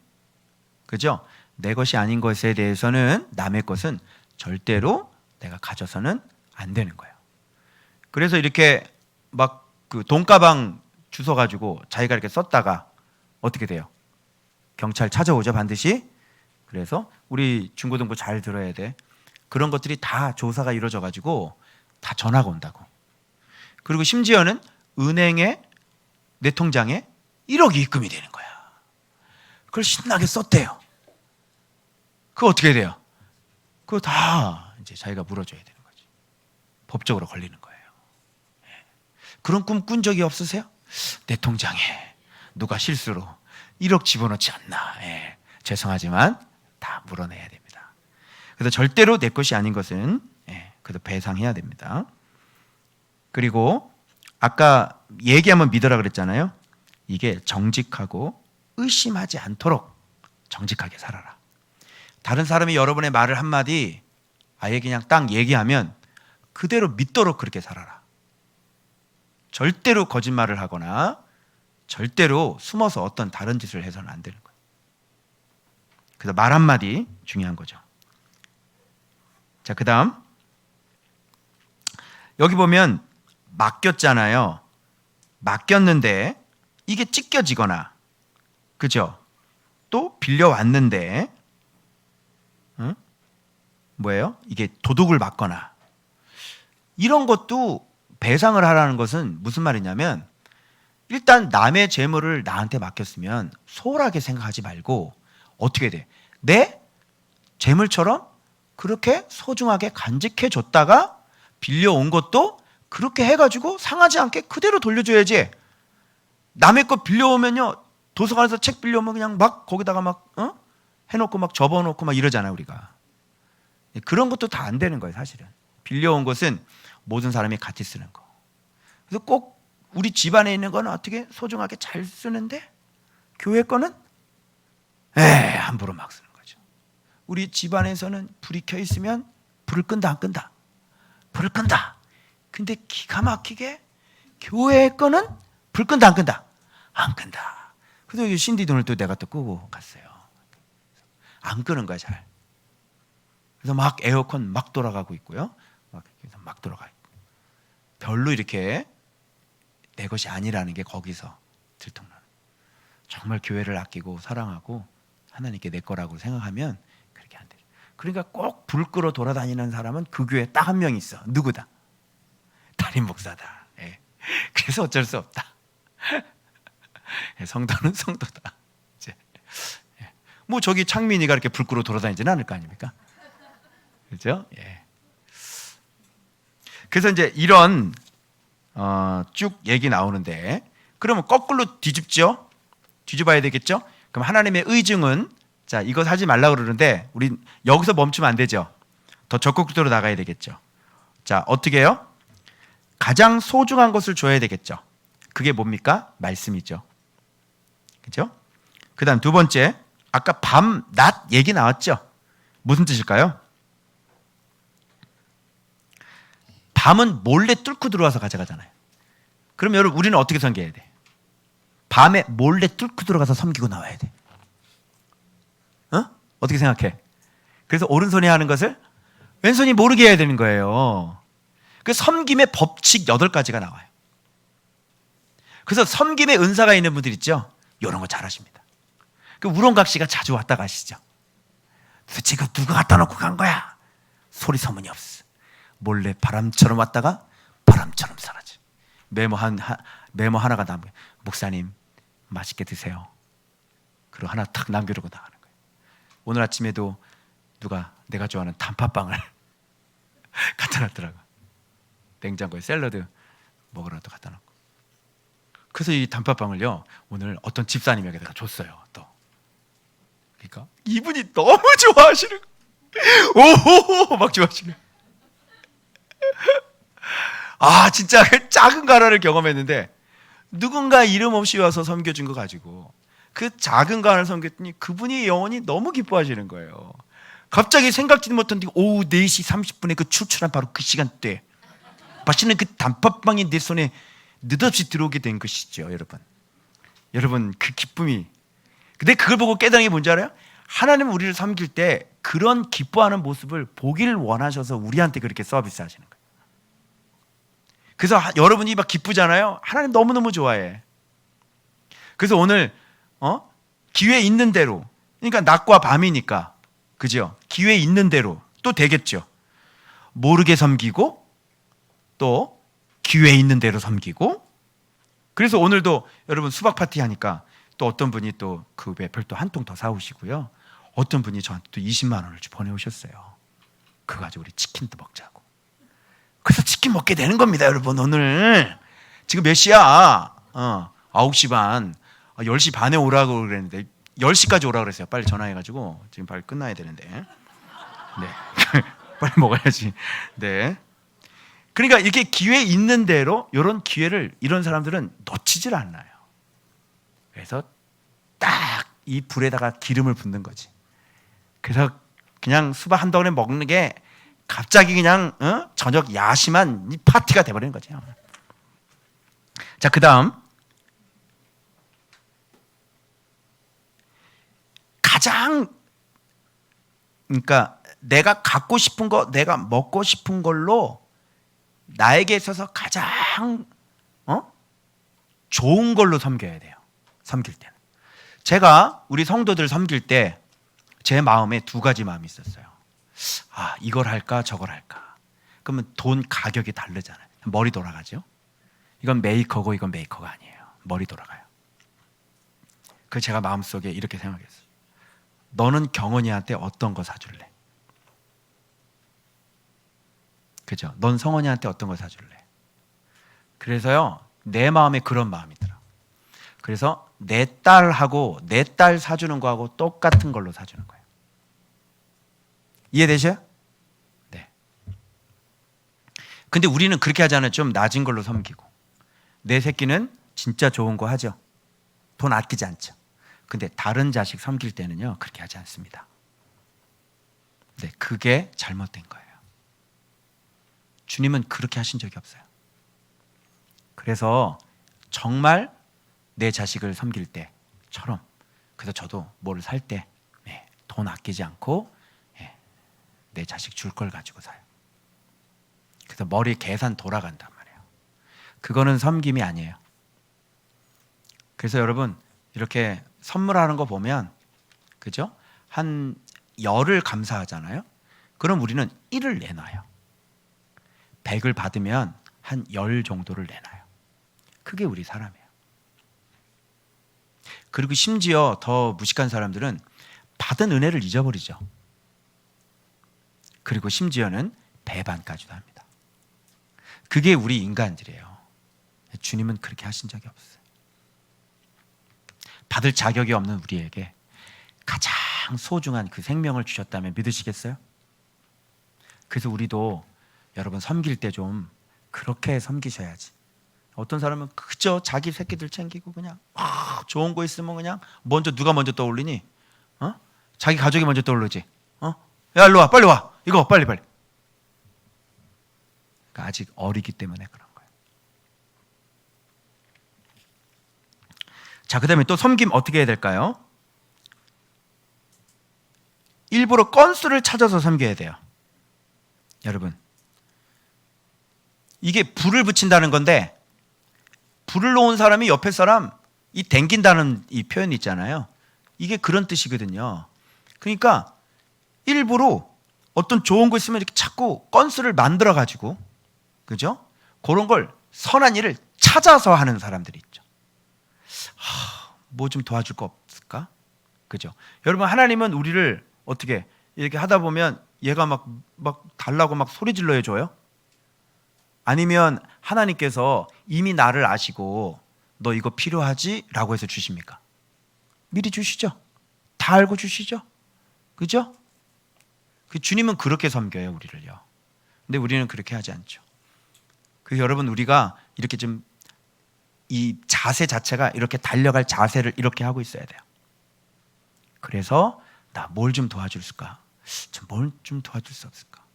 Speaker 1: 그죠? 내 것이 아닌 것에 대해서는, 남의 것은 절대로 내가 가져서는 안 되는 거예요. 그래서 이렇게 막 그 돈가방 주워가지고 자기가 이렇게 썼다가 어떻게 돼요? 경찰 찾아오죠, 반드시. 그래서 우리 중고등부 잘 들어야 돼. 그런 것들이 다 조사가 이루어져가지고 다 전화가 온다고. 그리고 심지어는 은행에, 내 통장에 1억이 입금이 되는 거야. 그걸 신나게 썼대요. 그거 어떻게 돼요? 그거 다 이제 자기가 물어줘야 되는 거지. 법적으로 걸리는 거예요. 그런 꿈 꾼 적이 없으세요? 내 통장에 누가 실수로 1억 집어넣지 않나. 죄송하지만 다 물어내야 됩니다. 그래서 절대로 내 것이 아닌 것은 그래도 배상해야 됩니다. 그리고 아까 얘기하면 믿어라 그랬잖아요. 이게 정직하고 의심하지 않도록 정직하게 살아라. 다른 사람이 여러분의 말을 한마디 아예 그냥 딱 얘기하면 그대로 믿도록 그렇게 살아라. 절대로 거짓말을 하거나 절대로 숨어서 어떤 다른 짓을 해서는 안 되는 거예요. 그래서 말 한마디 중요한 거죠. 자, 그 다음 여기 보면 맡겼잖아요. 맡겼는데 이게 찢겨지거나, 그죠? 또 빌려왔는데 뭐예요? 이게 도둑을 맞거나, 이런 것도 배상을 하라는 것은 무슨 말이냐면, 일단 남의 재물을 나한테 맡겼으면 소홀하게 생각하지 말고 어떻게 돼? 내 재물처럼 그렇게 소중하게 간직해 줬다가 빌려온 것도 그렇게 해가지고 상하지 않게 그대로 돌려줘야지. 남의 거 빌려오면요, 도서관에서 책 빌려오면 그냥 막 거기다가 막 해놓고 막 접어놓고 막 이러잖아요, 우리가. 그런 것도 다 안 되는 거예요, 사실은. 빌려온 것은 모든 사람이 같이 쓰는 거. 그래서 꼭 우리 집안에 있는 거는 어떻게 소중하게 잘 쓰는데 교회 거는 함부로 막 쓰는 거죠. 우리 집안에서는 불이 켜 있으면 불을 끈다 안 끈다? 불을 끈다. 근데 기가 막히게 교회 거는 불 끈다 안 끈다? 안 끈다. 그래서 신디 돈을 또 내가 또 끄고 갔어요. 안 끄는 거야, 잘. 그래서 막 에어컨 막 돌아가고 있고요. 막 돌아가요. 별로 이렇게 내 것이 아니라는 게 거기서 들통나는. 정말 교회를 아끼고 사랑하고 하나님께 내 거라고 생각하면 그렇게 안 돼요. 그러니까 꼭 불 끄러 돌아다니는 사람은 그 교회에 딱 한 명 있어. 누구다? 담임 목사다. 그래서 어쩔 수 없다. 성도는 성도다. 이제. 뭐 저기 창민이가 이렇게 불 끄러 돌아다니지는 않을 거 아닙니까? 그렇죠? 그래서 이제 이런 쭉 얘기 나오는데, 그러면 거꾸로 뒤집죠? 뒤집어야 되겠죠? 그럼 하나님의 의중은, 자, 이거 하지 말라고 그러는데 우리 여기서 멈추면 안 되죠. 더 적극적으로 나가야 되겠죠. 자, 어떻게 해요? 가장 소중한 것을 줘야 되겠죠. 그게 뭡니까? 말씀이죠. 그렇죠? 그 다음 두 번째, 아까 밤, 낮 얘기 나왔죠? 무슨 뜻일까요? 밤은 몰래 뚫고 들어와서 가져가잖아요. 그럼 여러분, 우리는 어떻게 섬겨야 돼? 밤에 몰래 뚫고 들어가서 섬기고 나와야 돼. 어떻게 생각해? 그래서 오른손이 하는 것을 왼손이 모르게 해야 되는 거예요. 그 섬김의 법칙 8가지가 나와요. 그래서 섬김의 은사가 있는 분들 있죠? 이런 거 잘하십니다. 그 우렁각 씨가 자주 왔다 가시죠. 도대체 이거 누가 갖다 놓고 간 거야? 소리 소문이 없어. 몰래 바람처럼 왔다가 바람처럼 사라져. 메모 하나가 남겨. 목사님 맛있게 드세요. 그리고 하나 탁 남겨두고 나가는 거예요. 오늘 아침에도 누가 내가 좋아하는 단팥빵을 갖다 놨더라고. 냉장고에 샐러드 먹으라도 갖다 놓고. 그래서 이 단팥빵을요, 오늘 어떤 집사님에게 내가 줬어요. 또 그러니까 이분이 너무 좋아하시는 거예요. 오호호 막 좋아하시는. 아, 진짜 작은 가라를 경험했는데, 누군가 이름 없이 와서 섬겨준 거 가지고 그 작은 가라를 섬겼더니 그분이 영원히 너무 기뻐하시는 거예요. 갑자기 생각지도 못한 오후 4시 30분에 그 출출한 바로 그 시간대 맛있는 그 단팥빵이 내 손에 느닷없이 들어오게 된 것이죠. 여러분 그 기쁨이. 근데 그걸 보고 깨달은 게 뭔지 알아요? 하나님은 우리를 섬길 때 그런 기뻐하는 모습을 보기를 원하셔서 우리한테 그렇게 서비스 하시는 거예요. 그래서 여러분이 막 기쁘잖아요. 하나님 너무너무 좋아해. 그래서 오늘 기회 있는 대로, 그러니까 낮과 밤이니까, 그죠? 기회 있는 대로 또 되겠죠. 모르게 섬기고 또 기회 있는 대로 섬기고. 그래서 오늘도 여러분 수박 파티 하니까 또 어떤 분이 또 그 외 별도 한 통 더 사오시고요. 어떤 분이 저한테 또 20만 원을 보내오셨어요. 그거 가지고 우리 치킨도 먹자고. 그래서 치킨 먹게 되는 겁니다, 여러분. 오늘 지금 몇 시야? 9시 반. 10시 반에 오라고 그랬는데 10시까지 오라 그랬어요. 빨리 전화해가지고 지금 빨리 끝나야 되는데. 네. 빨리 먹어야지. 네. 그러니까 이렇게 기회 있는 대로 이런 기회를 이런 사람들은 놓치질 않아요. 그래서 딱 이 불에다가 기름을 붓는 거지. 그래서 그냥 수박 한 덩어리 먹는 게 갑자기 그냥 저녁 야심한 이 파티가 돼버리는 거죠. 자, 그 다음 가장 그러니까 내가 갖고 싶은 거, 내가 먹고 싶은 걸로 나에게 있어서 가장 좋은 걸로 섬겨야 돼요. 섬길 때는. 제가 우리 성도들 섬길 때 제 마음에 두 가지 마음이 있었어요. 아, 이걸 할까 저걸 할까. 그러면 돈 가격이 다르잖아요. 머리 돌아가죠. 이건 메이커고 이건 메이커가 아니에요. 머리 돌아가요. 그래서 제가 마음속에 이렇게 생각했어요. 너는 경원이한테 어떤 거 사줄래? 그죠? 넌 성원이한테 어떤 거 사줄래? 그래서요, 내 마음에 그런 마음이 들어. 그래서 내 딸하고 내 딸 사주는 거하고 똑같은 걸로 사주는 거예요. 이해되셔요? 네. 근데 우리는 그렇게 하잖아요. 좀 낮은 걸로 섬기고. 내 새끼는 진짜 좋은 거 하죠. 돈 아끼지 않죠. 근데 다른 자식 섬길 때는요, 그렇게 하지 않습니다. 네, 그게 잘못된 거예요. 주님은 그렇게 하신 적이 없어요. 그래서 정말 내 자식을 섬길 때처럼, 그래서 저도 뭐를 살 때 돈 아끼지 않고 내 자식 줄 걸 가지고 사요. 그래서 머리 계산 돌아간단 말이에요. 그거는 섬김이 아니에요. 그래서 여러분 이렇게 선물하는 거 보면, 그죠? 한 10을 감사하잖아요. 그럼 우리는 1을 내놔요. 100을 받으면 한 10 정도를 내놔요. 그게 우리 사람이에요. 그리고 심지어 더 무식한 사람들은 받은 은혜를 잊어버리죠. 그리고 심지어는 배반까지도 합니다. 그게 우리 인간들이에요. 주님은 그렇게 하신 적이 없어요. 받을 자격이 없는 우리에게 가장 소중한 그 생명을 주셨다면 믿으시겠어요? 그래서 우리도 여러분 섬길 때 좀 그렇게 섬기셔야지. 어떤 사람은 그저 자기 새끼들 챙기고 그냥 좋은 거 있으면 그냥 누가 먼저 떠올리니? 자기 가족이 먼저 떠오르지. 야, 일로 와, 빨리 와. 이거 빨리. 그러니까 아직 어리기 때문에 그런 거예요. 자, 그다음에 또 섬김 어떻게 해야 될까요? 일부러 건수를 찾아서 섬겨야 돼요. 여러분, 이게 불을 붙인다는 건데, 불을 놓은 사람이 옆에 사람 이 댕긴다는 이 표현이 있잖아요. 이게 그런 뜻이거든요. 그러니까 일부러 어떤 좋은 거 있으면 이렇게 자꾸 건수를 만들어 가지고, 그죠? 그런 걸 선한 일을 찾아서 하는 사람들이 있죠. 뭐 좀 도와줄 거 없을까? 그죠? 여러분, 하나님은 우리를 어떻게 이렇게 하다 보면 얘가 막 달라고 막 소리 질러 해줘요? 아니면 하나님께서 이미 나를 아시고 너 이거 필요하지? 라고 해서 주십니까? 미리 주시죠. 다 알고 주시죠. 그죠? 그 주님은 그렇게 섬겨요, 우리를요. 근데 우리는 그렇게 하지 않죠. 그래서 여러분, 우리가 이렇게 좀 이 자세 자체가 이렇게 달려갈 자세를 이렇게 하고 있어야 돼요. 그래서 나 뭘 좀 도와줄 수가? 뭘 좀 도와줄 수 없을까?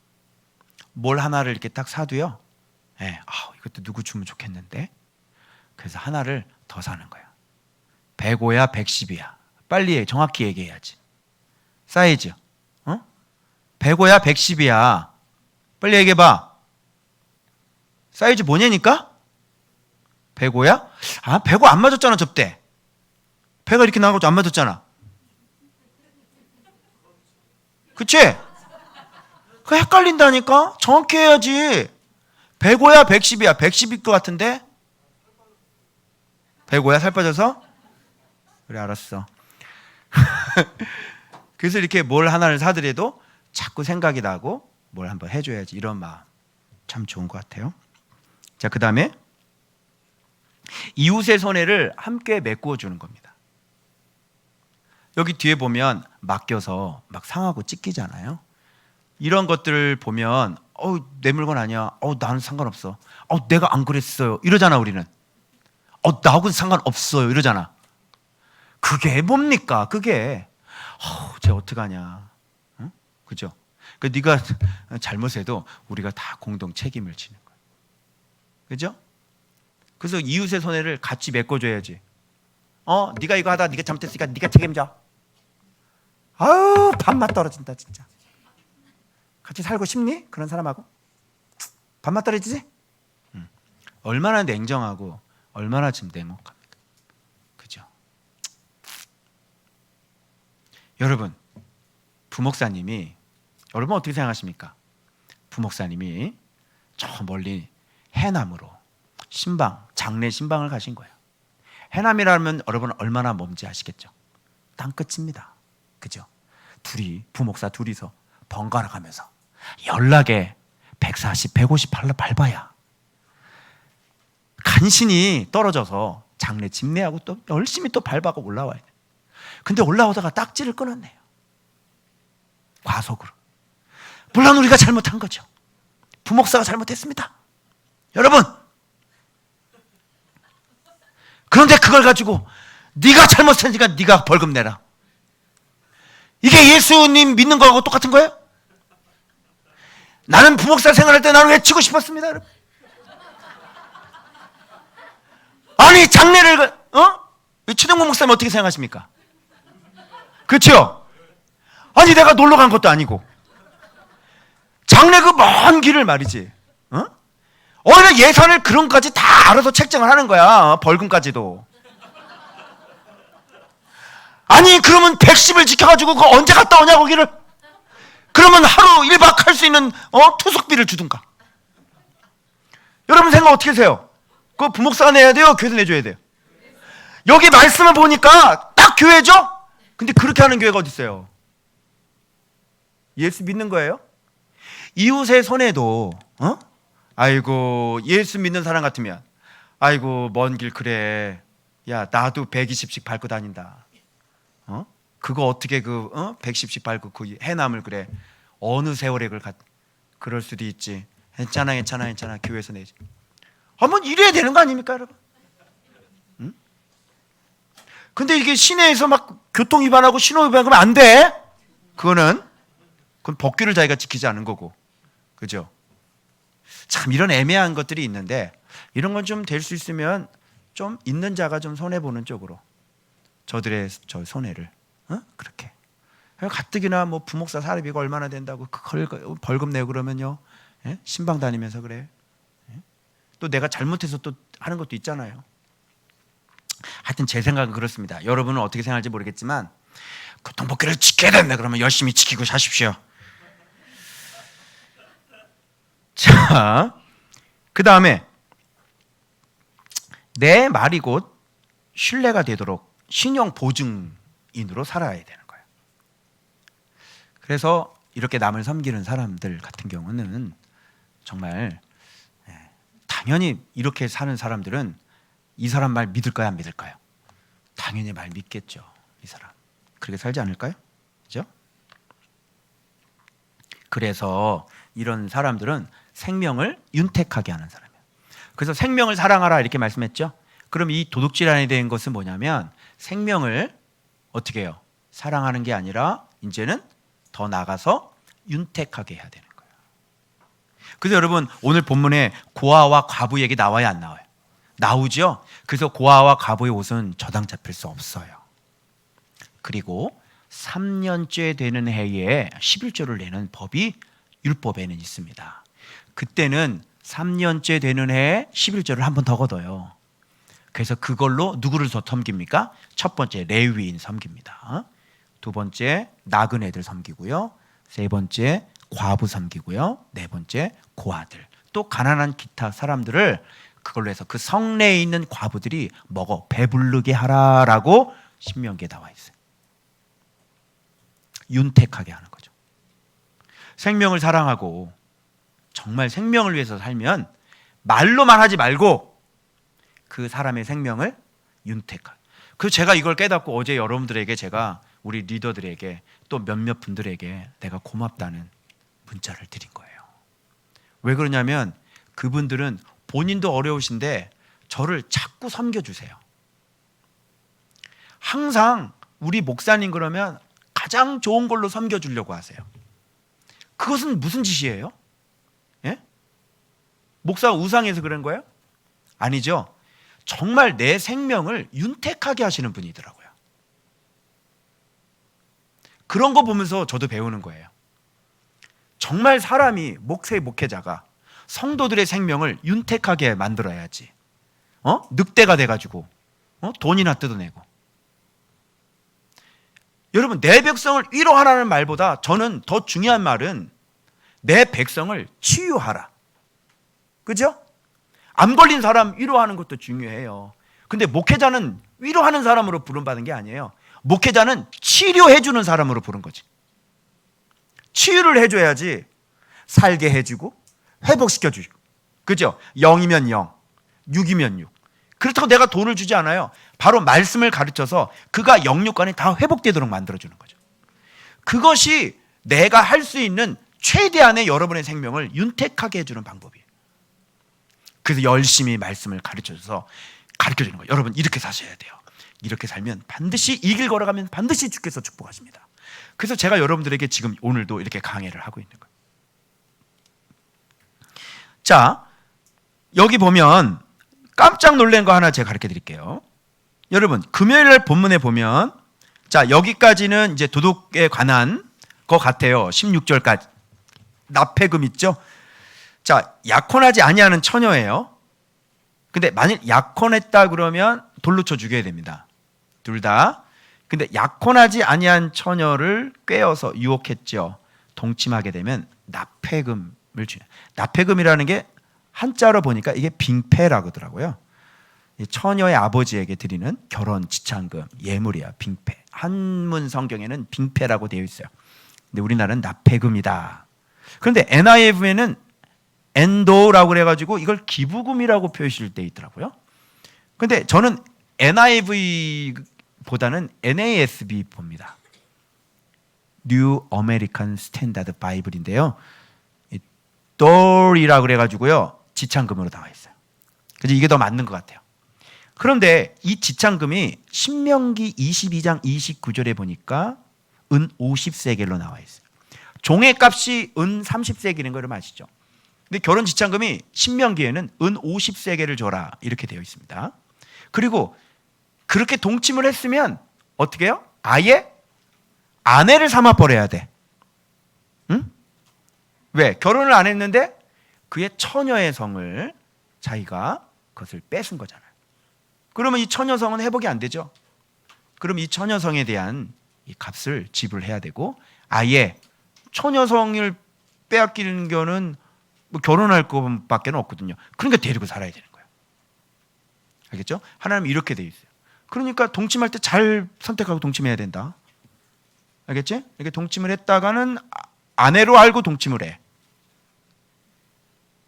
Speaker 1: 뭘 하나를 이렇게 딱 사도요. 이것도 누구 주면 좋겠는데. 그래서 하나를 더 사는 거야. 105야 110이야. 빨리 정확히 얘기해야지. 사이즈 105야 110이야. 빨리 얘기해봐. 사이즈 뭐냐니까? 105야? 105 안 맞았잖아 접대. 배가 이렇게 나가고 안 맞았잖아. 그치? 그 헷갈린다니까? 정확히 해야지. 105야 110이야. 110일 것 같은데? 105야 살 빠져서? 그래, 알았어. 그래서 이렇게 뭘 하나를 사더라도 자꾸 생각이 나고 뭘 한번 해줘야지, 이런 마음 참 좋은 것 같아요. 자, 그 다음에 이웃의 손해를 함께 메꾸어 주는 겁니다. 여기 뒤에 보면 맡겨서 막 상하고 찢기잖아요. 이런 것들을 보면 내 물건 아니야. 나는 상관없어. 내가 안 그랬어요. 이러잖아 우리는. 나하고는 상관없어요. 이러잖아. 그게 뭡니까? 그게 쟤 어떡하냐. 응? 그죠? 그 네가 잘못해도 우리가 다 공동 책임을 지는 거야. 그죠? 그래서 이웃의 손해를 같이 메꿔줘야지. 네가 이거 하다 네가 잘못했으니까 네가 책임져. 아유 밥맛 떨어진다 진짜. 같이 살고 싶니? 그런 사람하고 밥맛 떨어지지? 얼마나 냉정하고 얼마나 지금 냉혹합니까? 그죠? 여러분, 부목사님이 여러분 어떻게 생각하십니까? 부목사님이 저 멀리 해남으로 신방, 장례 신방을 가신 거예요. 해남이라면 여러분 얼마나 먼지 아시겠죠? 땅끝입니다. 그죠? 부목사 둘이서 번갈아 가면서 연락에 140, 150 밟아야 간신히 떨어져서 장례 집례하고 또 열심히 또 밟아가 올라와야 돼. 근데 올라오다가 딱지를 끊었네요. 과속으로. 물론 우리가 잘못한 거죠. 부목사가 잘못했습니다. 여러분. 그런데 그걸 가지고 네가 잘못했으니까 네가 벌금 내라. 이게 예수님 믿는 거하고 똑같은 거예요? 나는 부목사 생활할 때 나는 외치고 싶었습니다. 여러분. 아니 장례를 최동국 목사님 어떻게 생각하십니까? 그렇죠? 아니 내가 놀러 간 것도 아니고 장례 그 먼 길을 말이지. 오히려 예산을 그런 까지 다 알아서 책정을 하는 거야. 벌금까지도. 아니 그러면 110을 지켜가지고 그거 언제 갔다 오냐 거기를. 그러면 하루 1박 할 수 있는 투숙비를 주든가. 여러분 생각 어떻게 하세요? 그거 부목사가 내야 돼요? 교회에서 내줘야 돼요? 여기 말씀을 보니까 딱 교회죠? 근데 그렇게 하는 교회가 어디 있어요? 예수 믿는 거예요? 이웃의 손해도 아이고 예수 믿는 사람 같으면 아이고 먼 길 그래. 야 나도 120씩 밟고 다닌다. 그거 어떻게 110씩 밟고 그 해남을 그래. 어느 세월에 그럴 수도 있지. 괜찮아 교회에서 내지. 한번 이래야 되는 거 아닙니까 여러분? 근데 이게 시내에서 막 교통 위반하고 신호 위반하면 안 돼. 그건 법규를 자기가 지키지 않은 거고. 그죠? 참 이런 애매한 것들이 있는데 이런 건 좀 될 수 있으면 좀 있는 자가 좀 손해보는 쪽으로 저들의 손해를 그렇게 가뜩이나 뭐 부목사 사례비가 얼마나 된다고 벌금 내고 그러면요 신방 다니면서 그래. 또 내가 잘못해서 또 하는 것도 있잖아요. 하여튼 제 생각은 그렇습니다. 여러분은 어떻게 생각할지 모르겠지만 교통법규를 지켜야 된다 그러면 열심히 지키고 사십시오. 자, 그 다음에 내 말이 곧 신뢰가 되도록 신용 보증인으로 살아야 되는 거예요. 그래서 이렇게 남을 섬기는 사람들 같은 경우는 정말 당연히 이렇게 사는 사람들은 이 사람 말 믿을까요? 안 믿을까요? 당연히 말 믿겠죠. 이 사람 그렇게 살지 않을까요? 그죠? 그래서 이런 사람들은 생명을 윤택하게 하는 사람이에요. 그래서 생명을 사랑하라 이렇게 말씀했죠. 그럼 이 도둑질 안에 대한 것은 뭐냐면 생명을 어떻게 해요? 사랑하는 게 아니라 이제는 더 나가서 윤택하게 해야 되는 거예요. 그래서 여러분 오늘 본문에 고아와 과부 얘기 나와야 안 나와요? 나오죠. 그래서 고아와 과부의 옷은 저당 잡힐 수 없어요. 그리고 3년째 되는 해에 11조를 내는 법이 율법에는 있습니다. 그때는 3년째 되는 해에 11조를 한 번 더 걷어요. 그래서 그걸로 누구를 더 섬깁니까? 첫 번째 레위인 섬깁니다. 두 번째 나그네들 섬기고요. 세 번째 과부 섬기고요. 네 번째 고아들. 또 가난한 기타 사람들을 그걸로 해서 그 성내에 있는 과부들이 먹어 배부르게 하라라고 신명기에 나와 있어요. 윤택하게 하는 거죠. 생명을 사랑하고 정말 생명을 위해서 살면 말로만 하지 말고 그 사람의 생명을 윤택하게. 그래서 제가 이걸 깨닫고 어제 여러분들에게 제가 우리 리더들에게 또 몇몇 분들에게 내가 고맙다는 문자를 드린 거예요. 왜 그러냐면 그분들은 본인도 어려우신데 저를 자꾸 섬겨주세요. 항상 우리 목사님 그러면 가장 좋은 걸로 섬겨주려고 하세요. 그것은 무슨 짓이에요? 예? 목사 우상해서 그런 거예요? 아니죠. 정말 내 생명을 윤택하게 하시는 분이더라고요. 그런 거 보면서 저도 배우는 거예요. 정말 사람이 목회자가 성도들의 생명을 윤택하게 만들어야지. 늑대가 돼가지고 돈이나 뜯어내고. 여러분, 내 백성을 위로하라는 말보다 저는 더 중요한 말은 내 백성을 치유하라. 그죠? 암 걸린 사람 위로하는 것도 중요해요. 근데 목회자는 위로하는 사람으로 부름받은 게 아니에요. 목회자는 치료해주는 사람으로 부른 거지. 치유를 해줘야지 살게 해주고 회복시켜주고. 그죠? 0이면 0, 6이면 6. 그렇다고 내가 돈을 주지 않아요. 바로 말씀을 가르쳐서 그가 영육간에 다 회복되도록 만들어주는 거죠. 그것이 내가 할 수 있는 최대한의 여러분의 생명을 윤택하게 해주는 방법이에요. 그래서 열심히 말씀을 가르쳐줘서 가르쳐주는 거예요. 여러분 이렇게 사셔야 돼요. 이렇게 살면 반드시 이 길 걸어가면 반드시 주께서 축복하십니다. 그래서 제가 여러분들에게 지금 오늘도 이렇게 강해를 하고 있는 거예요. 자, 여기 보면 깜짝 놀란 거 하나 제가 가르쳐 드릴게요. 여러분 금요일 날 본문에 보면 자, 여기까지는 이제 도덕에 관한 거 같아요. 16절까지 납폐금 있죠. 자, 약혼하지 아니하는 처녀예요. 근데 만일 약혼했다 그러면 돌로 쳐 죽여야 됩니다. 둘 다. 근데 약혼하지 아니한 처녀를 꿰어서 유혹했죠. 동침하게 되면 납폐금을 주냐. 납폐금이라는 게 한자로 보니까 이게 빙패라고 하더라고요. 처녀의 아버지에게 드리는 결혼 지참금 예물이야. 빙패. 한문 성경에는 빙패라고 되어 있어요. 근데 우리나라는 납폐금이다. 그런데 NIV에는 엔도라고 그래가지고 이걸 기부금이라고 표시를 돼 있더라고요. 근데 저는 NIV보다는 NASB 봅니다. New American Standard Bible인데요. 돌이라고 그래가지고요 지참금으로 나와 있어요. 그래서 이게 더 맞는 것 같아요. 그런데 이 지참금이 신명기 22장 29절에 보니까 은 50세겔로 나와 있어요. 종의 값이 은 30세겔인 거 여러분 아시죠? 근데 결혼 지참금이 신명기에는 은 50세겔을 줘라 이렇게 되어 있습니다. 그리고 그렇게 동침을 했으면 어떻게 해요? 아예 아내를 삼아 버려야 돼. 응? 왜? 결혼을 안 했는데 그의 처녀의 성을 자기가 그것을 뺏은 거잖아요. 그러면 이 처녀성은 회복이 안 되죠. 그럼 이 처녀성에 대한 이 값을 지불해야 되고 아예 처녀성을 빼앗기는 거는 뭐 결혼할 것밖에 없거든요. 그러니까 데리고 살아야 되는 거예요. 알겠죠? 하나님은 이렇게 돼 있어요. 그러니까 동침할 때 잘 선택하고 동침해야 된다. 알겠지? 이렇게 동침을 했다가는 아내로 알고 동침을 해.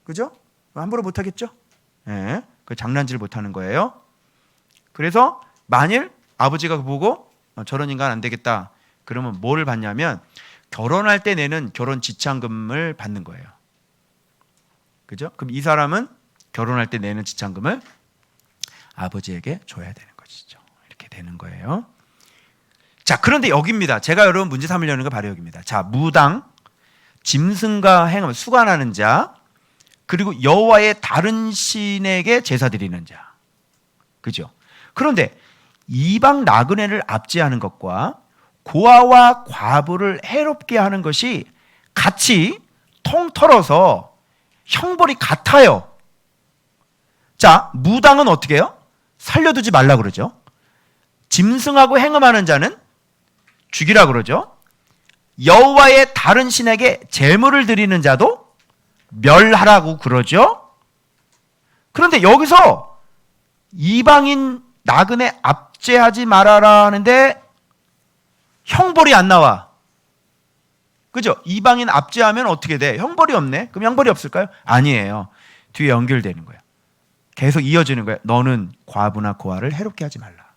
Speaker 1: 그죠? 함부로 못 하겠죠? 네, 그 장난질 못 하는 거예요. 그래서 만일 아버지가 보고 저런 인간 안 되겠다. 그러면 뭐를 받냐면 결혼할 때 내는 결혼 지참금을 받는 거예요. 그죠? 그럼 이 사람은 결혼할 때 내는 지참금을 아버지에게 줘야 되는 것이죠. 이렇게 되는 거예요. 자, 그런데 여기입니다. 제가 여러분 문제 삼으려는 거 바로 여기입니다. 자, 무당, 짐승과 행함, 수관하는 자, 그리고 여호와의 다른 신에게 제사 드리는 자. 그죠? 그런데 이방 나그네를 압제하는 것과 고아와 과부를 해롭게 하는 것이 같이 통털어서 형벌이 같아요. 자, 무당은 어떻게 해요? 살려두지 말라 그러죠. 짐승하고 행음하는 자는 죽이라 그러죠. 여호와의 다른 신에게 제물을 드리는 자도 멸하라고 그러죠. 그런데 여기서 이방인 나그네 압제하지 말아라 하는데 형벌이 안 나와. 그죠? 이방인 압제하면 어떻게 돼? 형벌이 없네. 그럼 형벌이 없을까요? 아니에요. 뒤에 연결되는 거예요. 계속 이어지는 거예요. 너는 과부나 고아를 해롭게 하지 말라.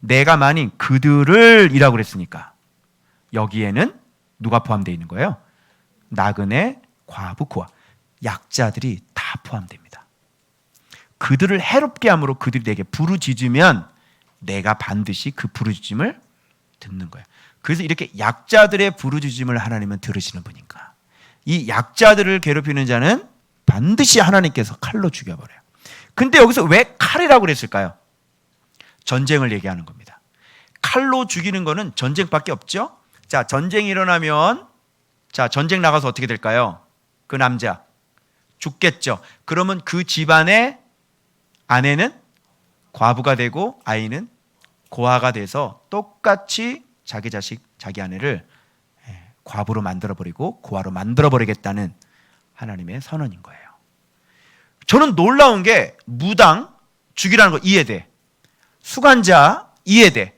Speaker 1: 내가 만인 그들을 이라고 그랬으니까 여기에는 누가 포함되어 있는 거예요? 나그네, 과부, 고아, 약자들이 다 포함됩니다. 그들을 해롭게 함으로 그들이 내게 부르짖으면 내가 반드시 그 부르짖음을 듣는 거예요. 그래서 이렇게 약자들의 부르짖음을 하나님은 들으시는 분인가? 이 약자들을 괴롭히는 자는 반드시 하나님께서 칼로 죽여버려요. 근데 여기서 왜 칼이라고 그랬을까요? 전쟁을 얘기하는 겁니다. 칼로 죽이는 거는 전쟁밖에 없죠. 자, 전쟁이 일어나면 자, 전쟁 나가서 어떻게 될까요? 그 남자 죽겠죠. 그러면 그 집안의 아내는 과부가 되고 아이는 고아가 돼서 똑같이 자기 자식, 자기 아내를 과부로 만들어버리고 고아로 만들어버리겠다는 하나님의 선언인 거예요. 저는 놀라운 게 무당 죽이라는 거 이해돼. 수간자 이해돼.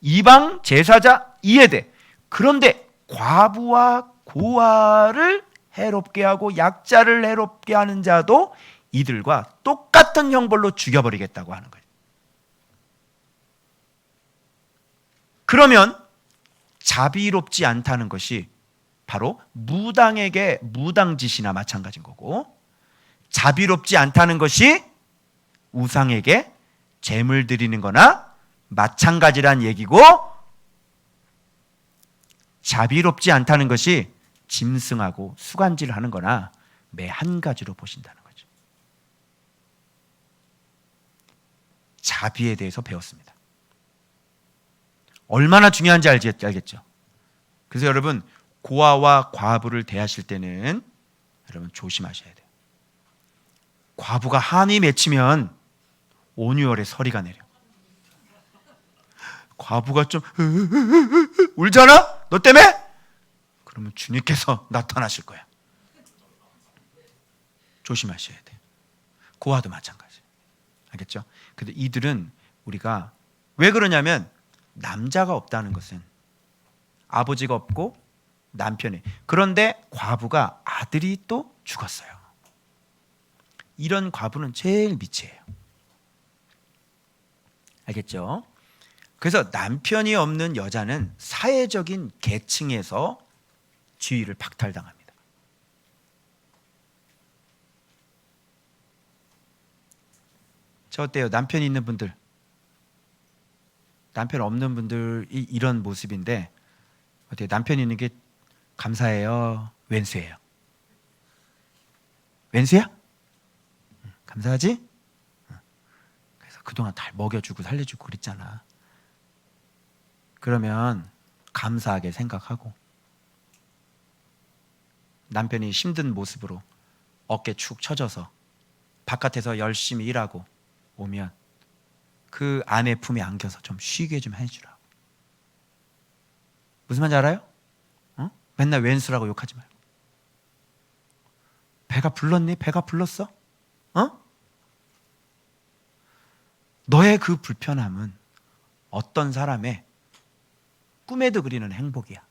Speaker 1: 이방 제사자 이해돼. 그런데 과부와 고아를 해롭게 하고 약자를 해롭게 하는 자도 이들과 똑같은 형벌로 죽여버리겠다고 하는 거예요. 그러면 자비롭지 않다는 것이 바로 무당에게 무당짓이나 마찬가지인 거고, 자비롭지 않다는 것이 우상에게 제물 드리는 거나 마찬가지란 얘기고, 자비롭지 않다는 것이 짐승하고 수간질을 하는 거나 매 한 가지로 보신다는 거죠. 자비에 대해서 배웠습니다. 얼마나 중요한지 알겠죠? 그래서 여러분, 고아와 과부를 대하실 때는 여러분 조심하셔야 돼요. 과부가 한이 맺히면 온유월에 서리가 내려. 과부가 좀 울잖아? 너 때문에? 그러면 주님께서 나타나실 거야. 조심하셔야 돼요. 고아도 마찬가지. 알겠죠? 근데 이들은 우리가 왜 그러냐면 남자가 없다는 것은 아버지가 없고 남편이, 그런데 과부가 아들이 또 죽었어요. 이런 과부는 제일 밑이에요. 알겠죠? 그래서 남편이 없는 여자는 사회적인 계층에서 지위를 박탈당합니다. 저 어때요? 남편이 있는 분들, 남편 없는 분들이 이런 모습인데 어때요? 남편이 있는 게 감사해요? 왼수예요? 왼수야? 감사하지? 그래서 그동안 다 먹여주고 살려주고 그랬잖아. 그러면 감사하게 생각하고, 남편이 힘든 모습으로 어깨 축 처져서 바깥에서 열심히 일하고 오면 그 아내 품에 안겨서 좀 쉬게 좀 해주라. 무슨 말인지 알아요? 맨날 왼수라고 욕하지 말고. 배가 불렀니? 배가 불렀어? 너의 그 불편함은 어떤 사람의 꿈에도 그리는 행복이야.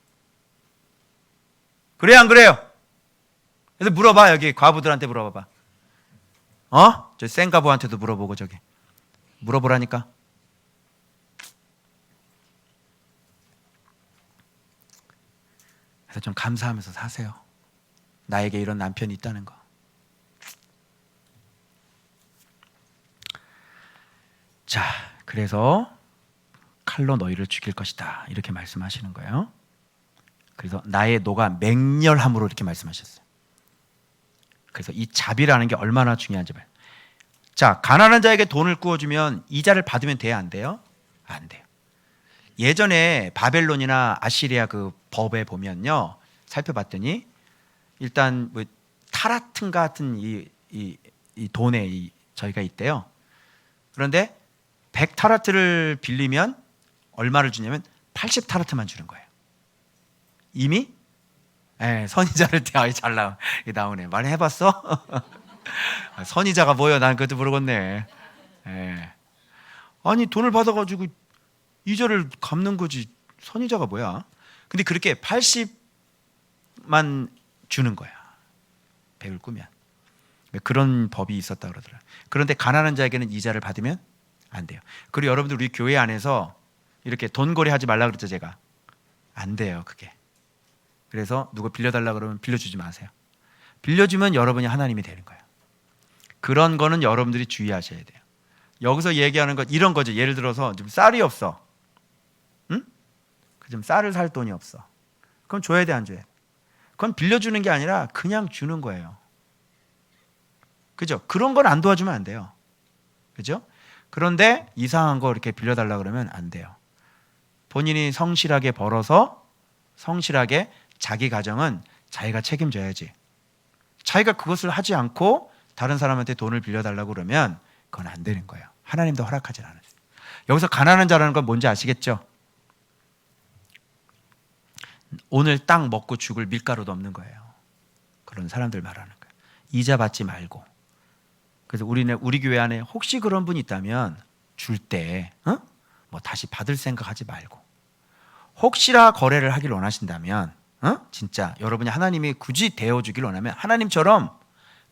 Speaker 1: 그래요, 안 그래요? 그래서 물어봐. 여기 과부들한테 물어봐봐. 저 생과부한테도 물어보고 저기 물어보라니까. 그래서 좀 감사하면서 사세요. 나에게 이런 남편이 있다는 거. 자, 그래서 칼로 너희를 죽일 것이다, 이렇게 말씀하시는 거예요. 그래서 나의 노가 맹렬함으로 이렇게 말씀하셨어요. 그래서 이 자비라는 게 얼마나 중요한지 봐요. 자, 가난한 자에게 돈을 구워주면 이자를 받으면 돼요, 안 돼요? 안 돼요. 예전에 바벨론이나 아시리아 그 법에 보면요, 살펴봤더니 일단 뭐 타라튼 같은 이 돈에 저희가 있대요. 그런데 100타라트를 빌리면 얼마를 주냐면 80타라트만 주는 거예요. 이미 선이자를 잘 나오네. 말해봤어? 선이자가 뭐야? 난 그것도 모르겠네. 아니 돈을 받아가지고 이자를 갚는 거지 선이자가 뭐야? 근데 그렇게 80만 주는 거야. 100을 꾸면. 그런 법이 있었다 그러더라. 그런데 가난한 자에게는 이자를 받으면 안 돼요. 그리고 여러분들 우리 교회 안에서 이렇게 돈거래 하지 말라 그랬죠, 제가. 안 돼요, 그게. 그래서 누구 빌려달라 그러면 빌려주지 마세요. 빌려주면 여러분이 하나님이 되는 거예요. 그런 거는 여러분들이 주의하셔야 돼요. 여기서 얘기하는 것 이런 거죠. 예를 들어서 좀 쌀이 없어. 응? 좀 쌀을 살 돈이 없어. 그럼 줘야 돼, 안 줘야 돼? 그건 빌려주는 게 아니라 그냥 주는 거예요. 그죠? 그런 건 안 도와주면 안 돼요. 그죠? 그런데 이상한 거 이렇게 빌려달라 그러면 안 돼요. 본인이 성실하게 벌어서 성실하게 자기 가정은 자기가 책임져야지. 자기가 그것을 하지 않고 다른 사람한테 돈을 빌려달라고 그러면 그건 안 되는 거예요. 하나님도 허락하지 않았어요. 여기서 가난한 자라는 건 뭔지 아시겠죠? 오늘 딱 먹고 죽을 밀가루도 없는 거예요. 그런 사람들 말하는 거예요. 이자 받지 말고. 그래서 우리 교회 안에 혹시 그런 분이 있다면 줄 때 뭐 다시 받을 생각하지 말고, 혹시나 거래를 하길 원하신다면 진짜 여러분이 하나님이 굳이 대어주길 원하면 하나님처럼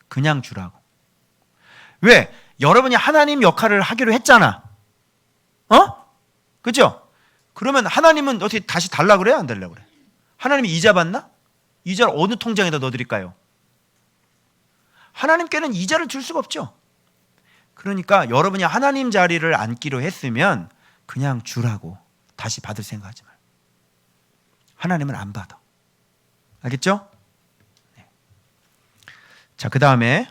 Speaker 1: 그냥 주라고. 왜? 여러분이 하나님 역할을 하기로 했잖아. 그죠? 그러면 하나님은 어떻게 다시 달라 그래요? 안 달라 그래? 하나님이 이자 받나? 이자를 어느 통장에다 넣어드릴까요? 하나님께는 이자를 줄 수가 없죠. 그러니까 여러분이 하나님 자리를 앉기로 했으면 그냥 주라고. 다시 받을 생각하지 말고. 하나님은 안 받아. 알겠죠? 네. 자, 그 다음에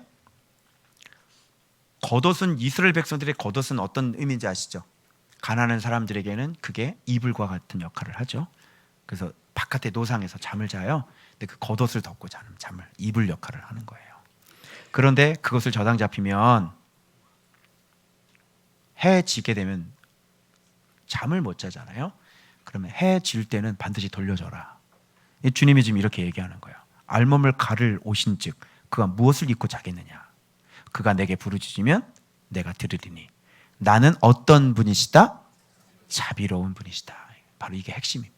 Speaker 1: 겉옷은, 이스라엘 백성들의 겉옷은 어떤 의미인지 아시죠? 가난한 사람들에게는 그게 이불과 같은 역할을 하죠. 그래서 바깥에 노상에서 잠을 자요. 근데 그 겉옷을 덮고 자는 잠을, 이불 역할을 하는 거예요. 그런데 그것을 저당 잡히면 해 지게 되면 잠을 못 자잖아요. 그러면 해 질 때는 반드시 돌려줘라. 주님이 지금 이렇게 얘기하는 거예요. 알몸을 가를 옷인즉 그가 무엇을 입고 자겠느냐. 그가 내게 부르짖으면 내가 들으리니 나는 어떤 분이시다? 자비로운 분이시다. 바로 이게 핵심입니다.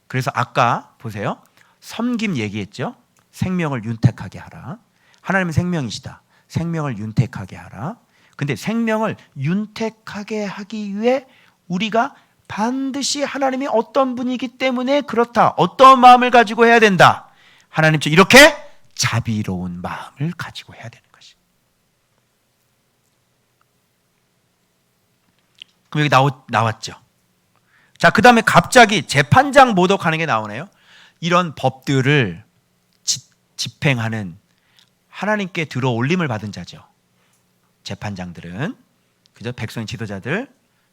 Speaker 1: 그래서 아까 보세요. 섬김 얘기했죠. 생명을 윤택하게 하라. 하나님은 생명이시다. 생명을 윤택하게 하라. 근데 생명을 윤택하게 하기 위해 우리가 반드시 하나님이 어떤 분이기 때문에 그렇다. 어떤 마음을 가지고 해야 된다. 하나님처럼 이렇게 자비로운 마음을 가지고 해야 되는 것이. 그럼 여기 나왔죠. 자, 그 다음에 갑자기 재판장 모독하는 게 나오네요. 이런 법들을 집행하는 하나님께 들어올림을 받은 자죠. 재판장들은, 그죠? 백성의 지도자들,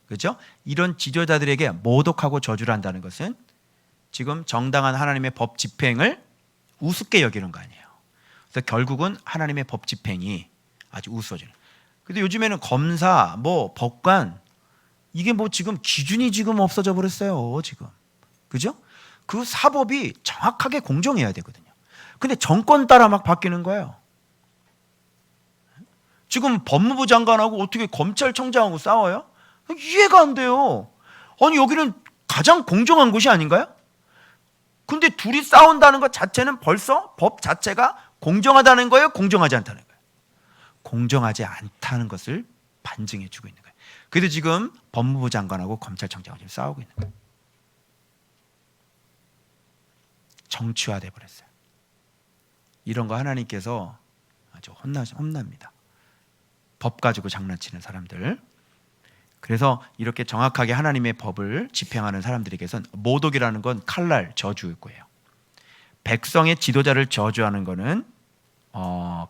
Speaker 1: 그죠? 이런 지도자들에게 모독하고 저주를 한다는 것은 지금 정당한 하나님의 법 집행을 우습게 여기는 거 아니에요. 그래서 결국은 하나님의 법 집행이 아주 우스워지는. 근데 요즘에는 검사, 뭐 법관, 이게 뭐 지금 기준이 지금 없어져 버렸어요. 지금, 그죠? 그 사법이 정확하게 공정해야 되거든요. 근데 정권 따라 막 바뀌는 거예요. 지금 법무부 장관하고 어떻게 검찰청장하고 싸워요? 이해가 안 돼요. 아니, 여기는 가장 공정한 곳이 아닌가요? 근데 둘이 싸운다는 것 자체는 벌써 법 자체가 공정하다는 거예요? 공정하지 않다는 거예요? 공정하지 않다는 것을 반증해 주고 있는 거예요. 그래서 지금 법무부 장관하고 검찰청장하고 지금 싸우고 있는 거예요. 정치화돼 버렸어요. 이런 거 하나님께서 아주 혼납니다. 법 가지고 장난치는 사람들. 그래서 이렇게 정확하게 하나님의 법을 집행하는 사람들에게선 모독이라는 건 칼날, 저주일 거예요. 백성의 지도자를 저주하는 거는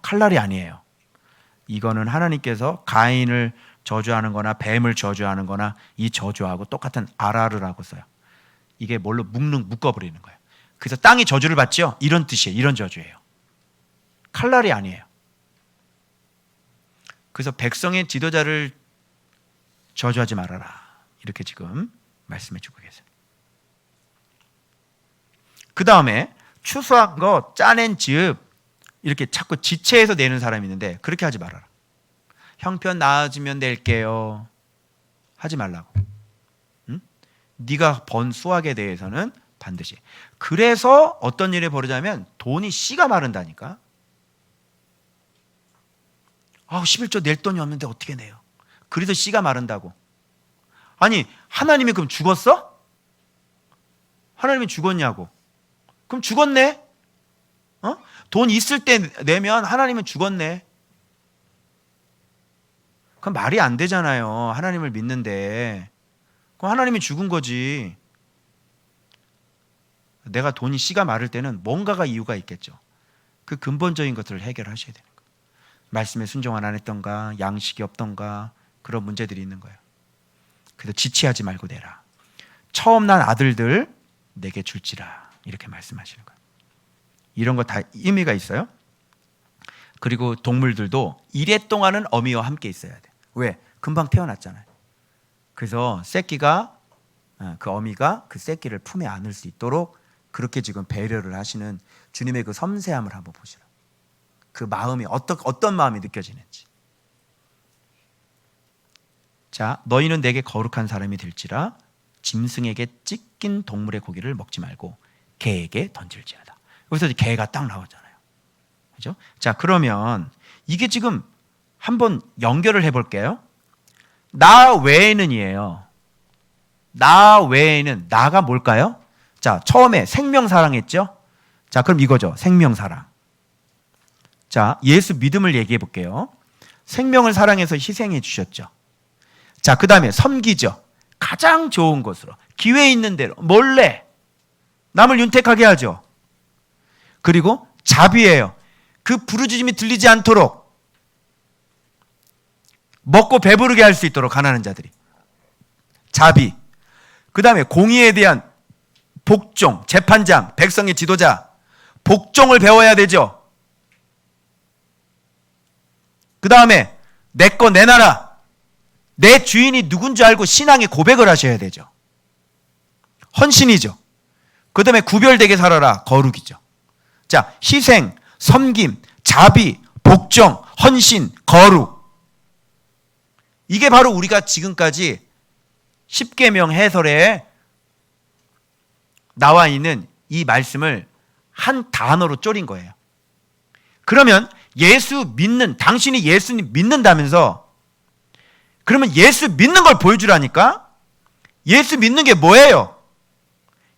Speaker 1: 칼날이 아니에요. 이거는 하나님께서 가인을 저주하는 거나 뱀을 저주하는 거나 이 저주하고 똑같은 아라르라고 써요. 이게 뭘로 묶어버리는 거예요. 그래서 땅이 저주를 받죠? 이런 뜻이에요. 이런 저주예요. 칼날이 아니에요. 그래서 백성의 지도자를 저주하지 말아라. 이렇게 지금 말씀해 주고 계세요. 그 다음에 추수한 거 짜낸 즙 이렇게 자꾸 지체해서 내는 사람이 있는데 그렇게 하지 말아라. 형편 나아지면 낼게요. 하지 말라고. 응? 네가 번 수확에 대해서는 반드시. 그래서 어떤 일이 벌어지냐면 돈이 씨가 마른다니까. 11조 낼 돈이 없는데 어떻게 내요? 그래서 씨가 마른다고. 아니, 하나님이 그럼 죽었어? 하나님이 죽었냐고. 그럼 죽었네? 돈 있을 때 내면 하나님은 죽었네. 그럼 말이 안 되잖아요. 하나님을 믿는데. 그럼 하나님이 죽은 거지. 내가 돈이 씨가 마를 때는 뭔가가 이유가 있겠죠. 그 근본적인 것들을 해결하셔야 되는 거예요. 말씀에 순종을 안 했던가, 양식이 없던가, 그런 문제들이 있는 거예요. 그래서 지체하지 말고 내라. 처음 난 아들들 내게 줄지라. 이렇게 말씀하시는 거예요. 이런 거 다 의미가 있어요. 그리고 동물들도 이랫동안은 어미와 함께 있어야 돼. 왜? 금방 태어났잖아요. 그래서 새끼가, 그 어미가 그 새끼를 품에 안을 수 있도록 그렇게 지금 배려를 하시는 주님의 그 섬세함을 한번 보시라. 그 마음이 어떤 마음이 느껴지는지. 자, 너희는 내게 거룩한 사람이 될지라. 짐승에게 찢긴 동물의 고기를 먹지 말고 개에게 던질지어다. 여기서 개가 딱 나오잖아요. 그죠? 자, 그러면 이게 지금 한번 연결을 해볼게요. 나 외에는이에요. 나 외에는, 나가 뭘까요? 자, 처음에 생명사랑했죠? 자, 그럼 이거죠. 생명사랑. 자, 예수 믿음을 얘기해 볼게요. 생명을 사랑해서 희생해 주셨죠. 자, 그 다음에 섬기죠. 가장 좋은 것으로, 기회 있는 대로, 몰래 남을 윤택하게 하죠. 그리고 자비예요. 그 부르짖음이 들리지 않도록 먹고 배부르게 할 수 있도록 가난한 자들이. 자비. 그 다음에 공의에 대한 복종, 재판장, 백성의 지도자. 복종을 배워야 되죠. 그 다음에 내 거 내놔라. 내 주인이 누군지 알고 신앙의 고백을 하셔야 되죠. 헌신이죠. 그 다음에 구별되게 살아라. 거룩이죠. 자, 희생, 섬김, 자비, 복종, 헌신, 거룩. 이게 바로 우리가 지금까지 십계명 해설에 나와 있는 이 말씀을 한 단어로 쪼린 거예요. 그러면 예수 믿는, 당신이 예수님 믿는다면서, 그러면 예수 믿는 걸 보여주라니까? 예수 믿는 게 뭐예요?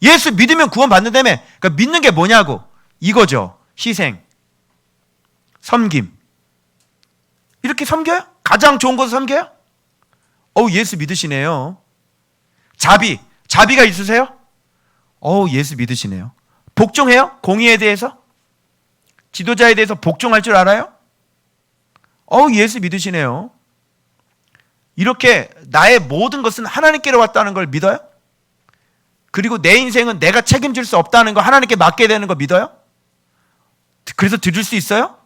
Speaker 1: 예수 믿으면 구원 받는다며. 그러니까 믿는 게 뭐냐고. 이거죠. 희생, 섬김. 이렇게 섬겨요? 가장 좋은 것을 섬겨요? 예수 믿으시네요. 자비, 자비가 있으세요? 예수 믿으시네요. 복종해요? 공의에 대해서? 지도자에 대해서 복종할 줄 알아요? 예수 믿으시네요. 이렇게 나의 모든 것은 하나님께로 왔다는 걸 믿어요? 그리고 내 인생은 내가 책임질 수 없다는 거, 하나님께 맡게 되는 거 믿어요? 그래서 드릴 수 있어요?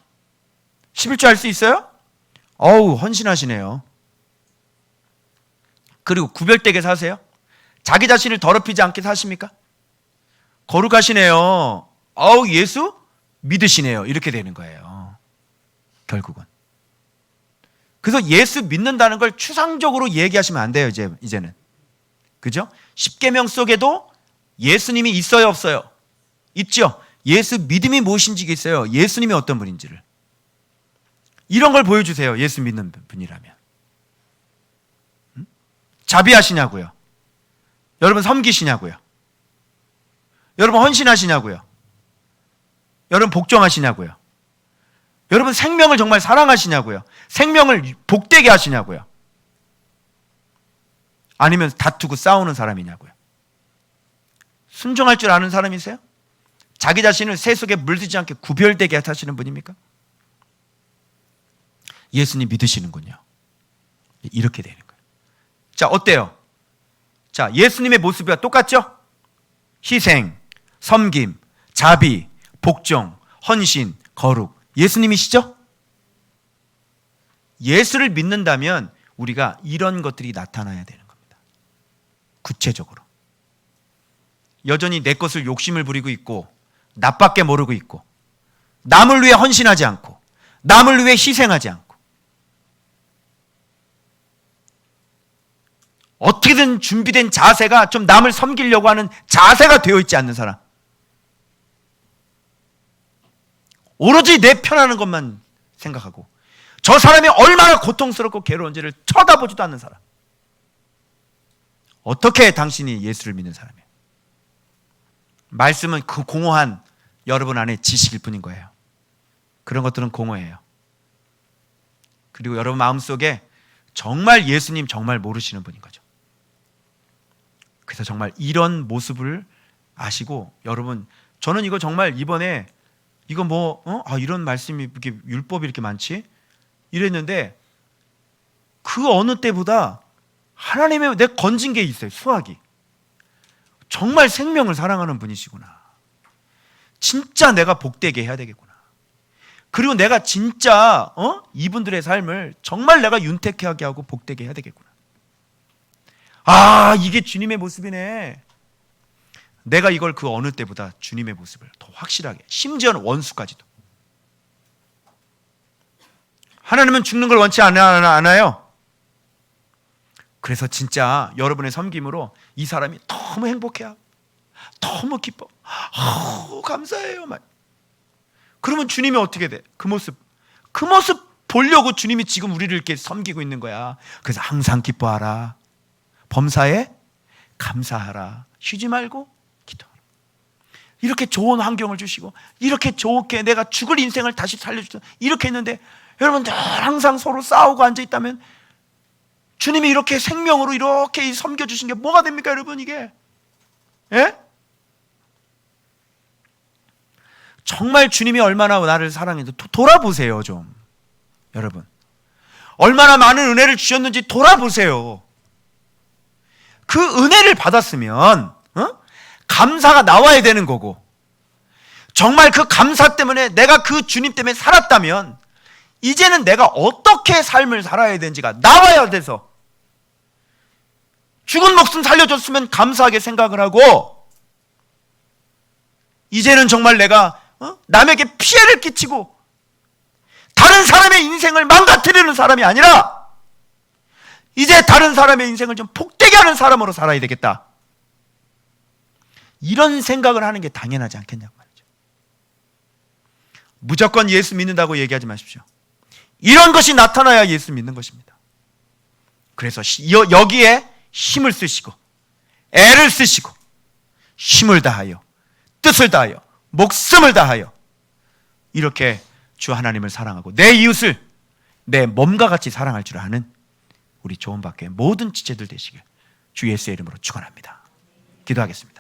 Speaker 1: 11조 할 수 있어요? 헌신하시네요. 그리고 구별되게 사세요? 자기 자신을 더럽히지 않게 사십니까? 거룩하시네요. 예수 믿으시네요. 이렇게 되는 거예요. 결국은. 그래서 예수 믿는다는 걸 추상적으로 얘기하시면 안 돼요. 이제는. 그죠? 십계명 속에도 예수님이 있어요, 없어요? 있죠? 예수 믿음이 무엇인지 있어요. 예수님이 어떤 분인지를. 이런 걸 보여주세요. 예수 믿는 분이라면. 자비하시냐고요? 여러분 섬기시냐고요? 여러분 헌신하시냐고요? 여러분 복종하시냐고요? 여러분 생명을 정말 사랑하시냐고요? 생명을 복되게 하시냐고요? 아니면 다투고 싸우는 사람이냐고요? 순종할 줄 아는 사람이세요? 자기 자신을 새 속에 물들지 않게 구별되게 하시는 분입니까? 예수님 믿으시는군요. 이렇게 되는 거예요. 자, 어때요? 자, 예수님의 모습과 똑같죠? 희생, 섬김, 자비, 복종, 헌신, 거룩. 예수님이시죠? 예수를 믿는다면 우리가 이런 것들이 나타나야 되는 겁니다. 구체적으로. 여전히 내 것을 욕심을 부리고 있고, 나밖에 모르고 있고, 남을 위해 헌신하지 않고, 남을 위해 희생하지 않고, 어떻게든 준비된 자세가 좀 남을 섬기려고 하는 자세가 되어 있지 않는 사람. 오로지 내 편하는 것만 생각하고 저 사람이 얼마나 고통스럽고 괴로운지를 쳐다보지도 않는 사람. 어떻게 당신이 예수를 믿는 사람이에요? 말씀은 그 공허한 여러분 안에 지식일 뿐인 거예요. 그런 것들은 공허해요. 그리고 여러분 마음속에 정말 예수님 정말 모르시는 분인 거죠. 그래서 정말 이런 모습을 아시고, 여러분 저는 이거 정말 이번에 이거 이런 말씀이 이렇게 율법이 이렇게 많지? 이랬는데 그 어느 때보다 하나님의 내가 건진 게 있어요. 수학이 정말 생명을 사랑하는 분이시구나. 진짜 내가 복되게 해야 되겠구나. 그리고 내가 진짜 이분들의 삶을 정말 내가 윤택하게 하고 복되게 해야 되겠구나. 아, 이게 주님의 모습이네. 내가 이걸 그 어느 때보다 주님의 모습을 더 확실하게, 심지어는 원수까지도. 하나님은 죽는 걸 원치 않아요. 그래서 진짜 여러분의 섬김으로 이 사람이 너무 행복해요. 너무 기뻐. 감사해요. 그러면 주님이 어떻게 돼? 그 모습 보려고 주님이 지금 우리를 이렇게 섬기고 있는 거야. 그래서 항상 기뻐하라. 범사에 감사하라. 쉬지 말고 기도하라. 이렇게 좋은 환경을 주시고, 이렇게 좋게 내가 죽을 인생을 다시 살려주셔서 이렇게 했는데, 여러분들 항상 서로 싸우고 앉아있다면 주님이 이렇게 생명으로 이렇게 섬겨주신 게 뭐가 됩니까, 여러분? 이게 정말 주님이 얼마나 나를 사랑했는지 돌아보세요. 좀 여러분, 얼마나 많은 은혜를 주셨는지 돌아보세요. 그 은혜를 받았으면 감사가 나와야 되는 거고, 정말 그 감사 때문에 내가 그 주님 때문에 살았다면 이제는 내가 어떻게 삶을 살아야 되는지가 나와야 돼서, 죽은 목숨 살려줬으면 감사하게 생각을 하고, 이제는 정말 내가 남에게 피해를 끼치고 다른 사람의 인생을 망가뜨리는 사람이 아니라 이제 다른 사람의 인생을 좀 복되게 하는 사람으로 살아야 되겠다. 이런 생각을 하는 게 당연하지 않겠냐고 말이죠. 무조건 예수 믿는다고 얘기하지 마십시오. 이런 것이 나타나야 예수 믿는 것입니다. 그래서 여기에 힘을 쓰시고 애를 쓰시고 힘을 다하여 뜻을 다하여 목숨을 다하여 이렇게 주 하나님을 사랑하고 내 이웃을 내 몸과 같이 사랑할 줄 아는 우리 조은박교회 모든 지체들 되시길 주 예수의 이름으로 축원합니다. 기도하겠습니다.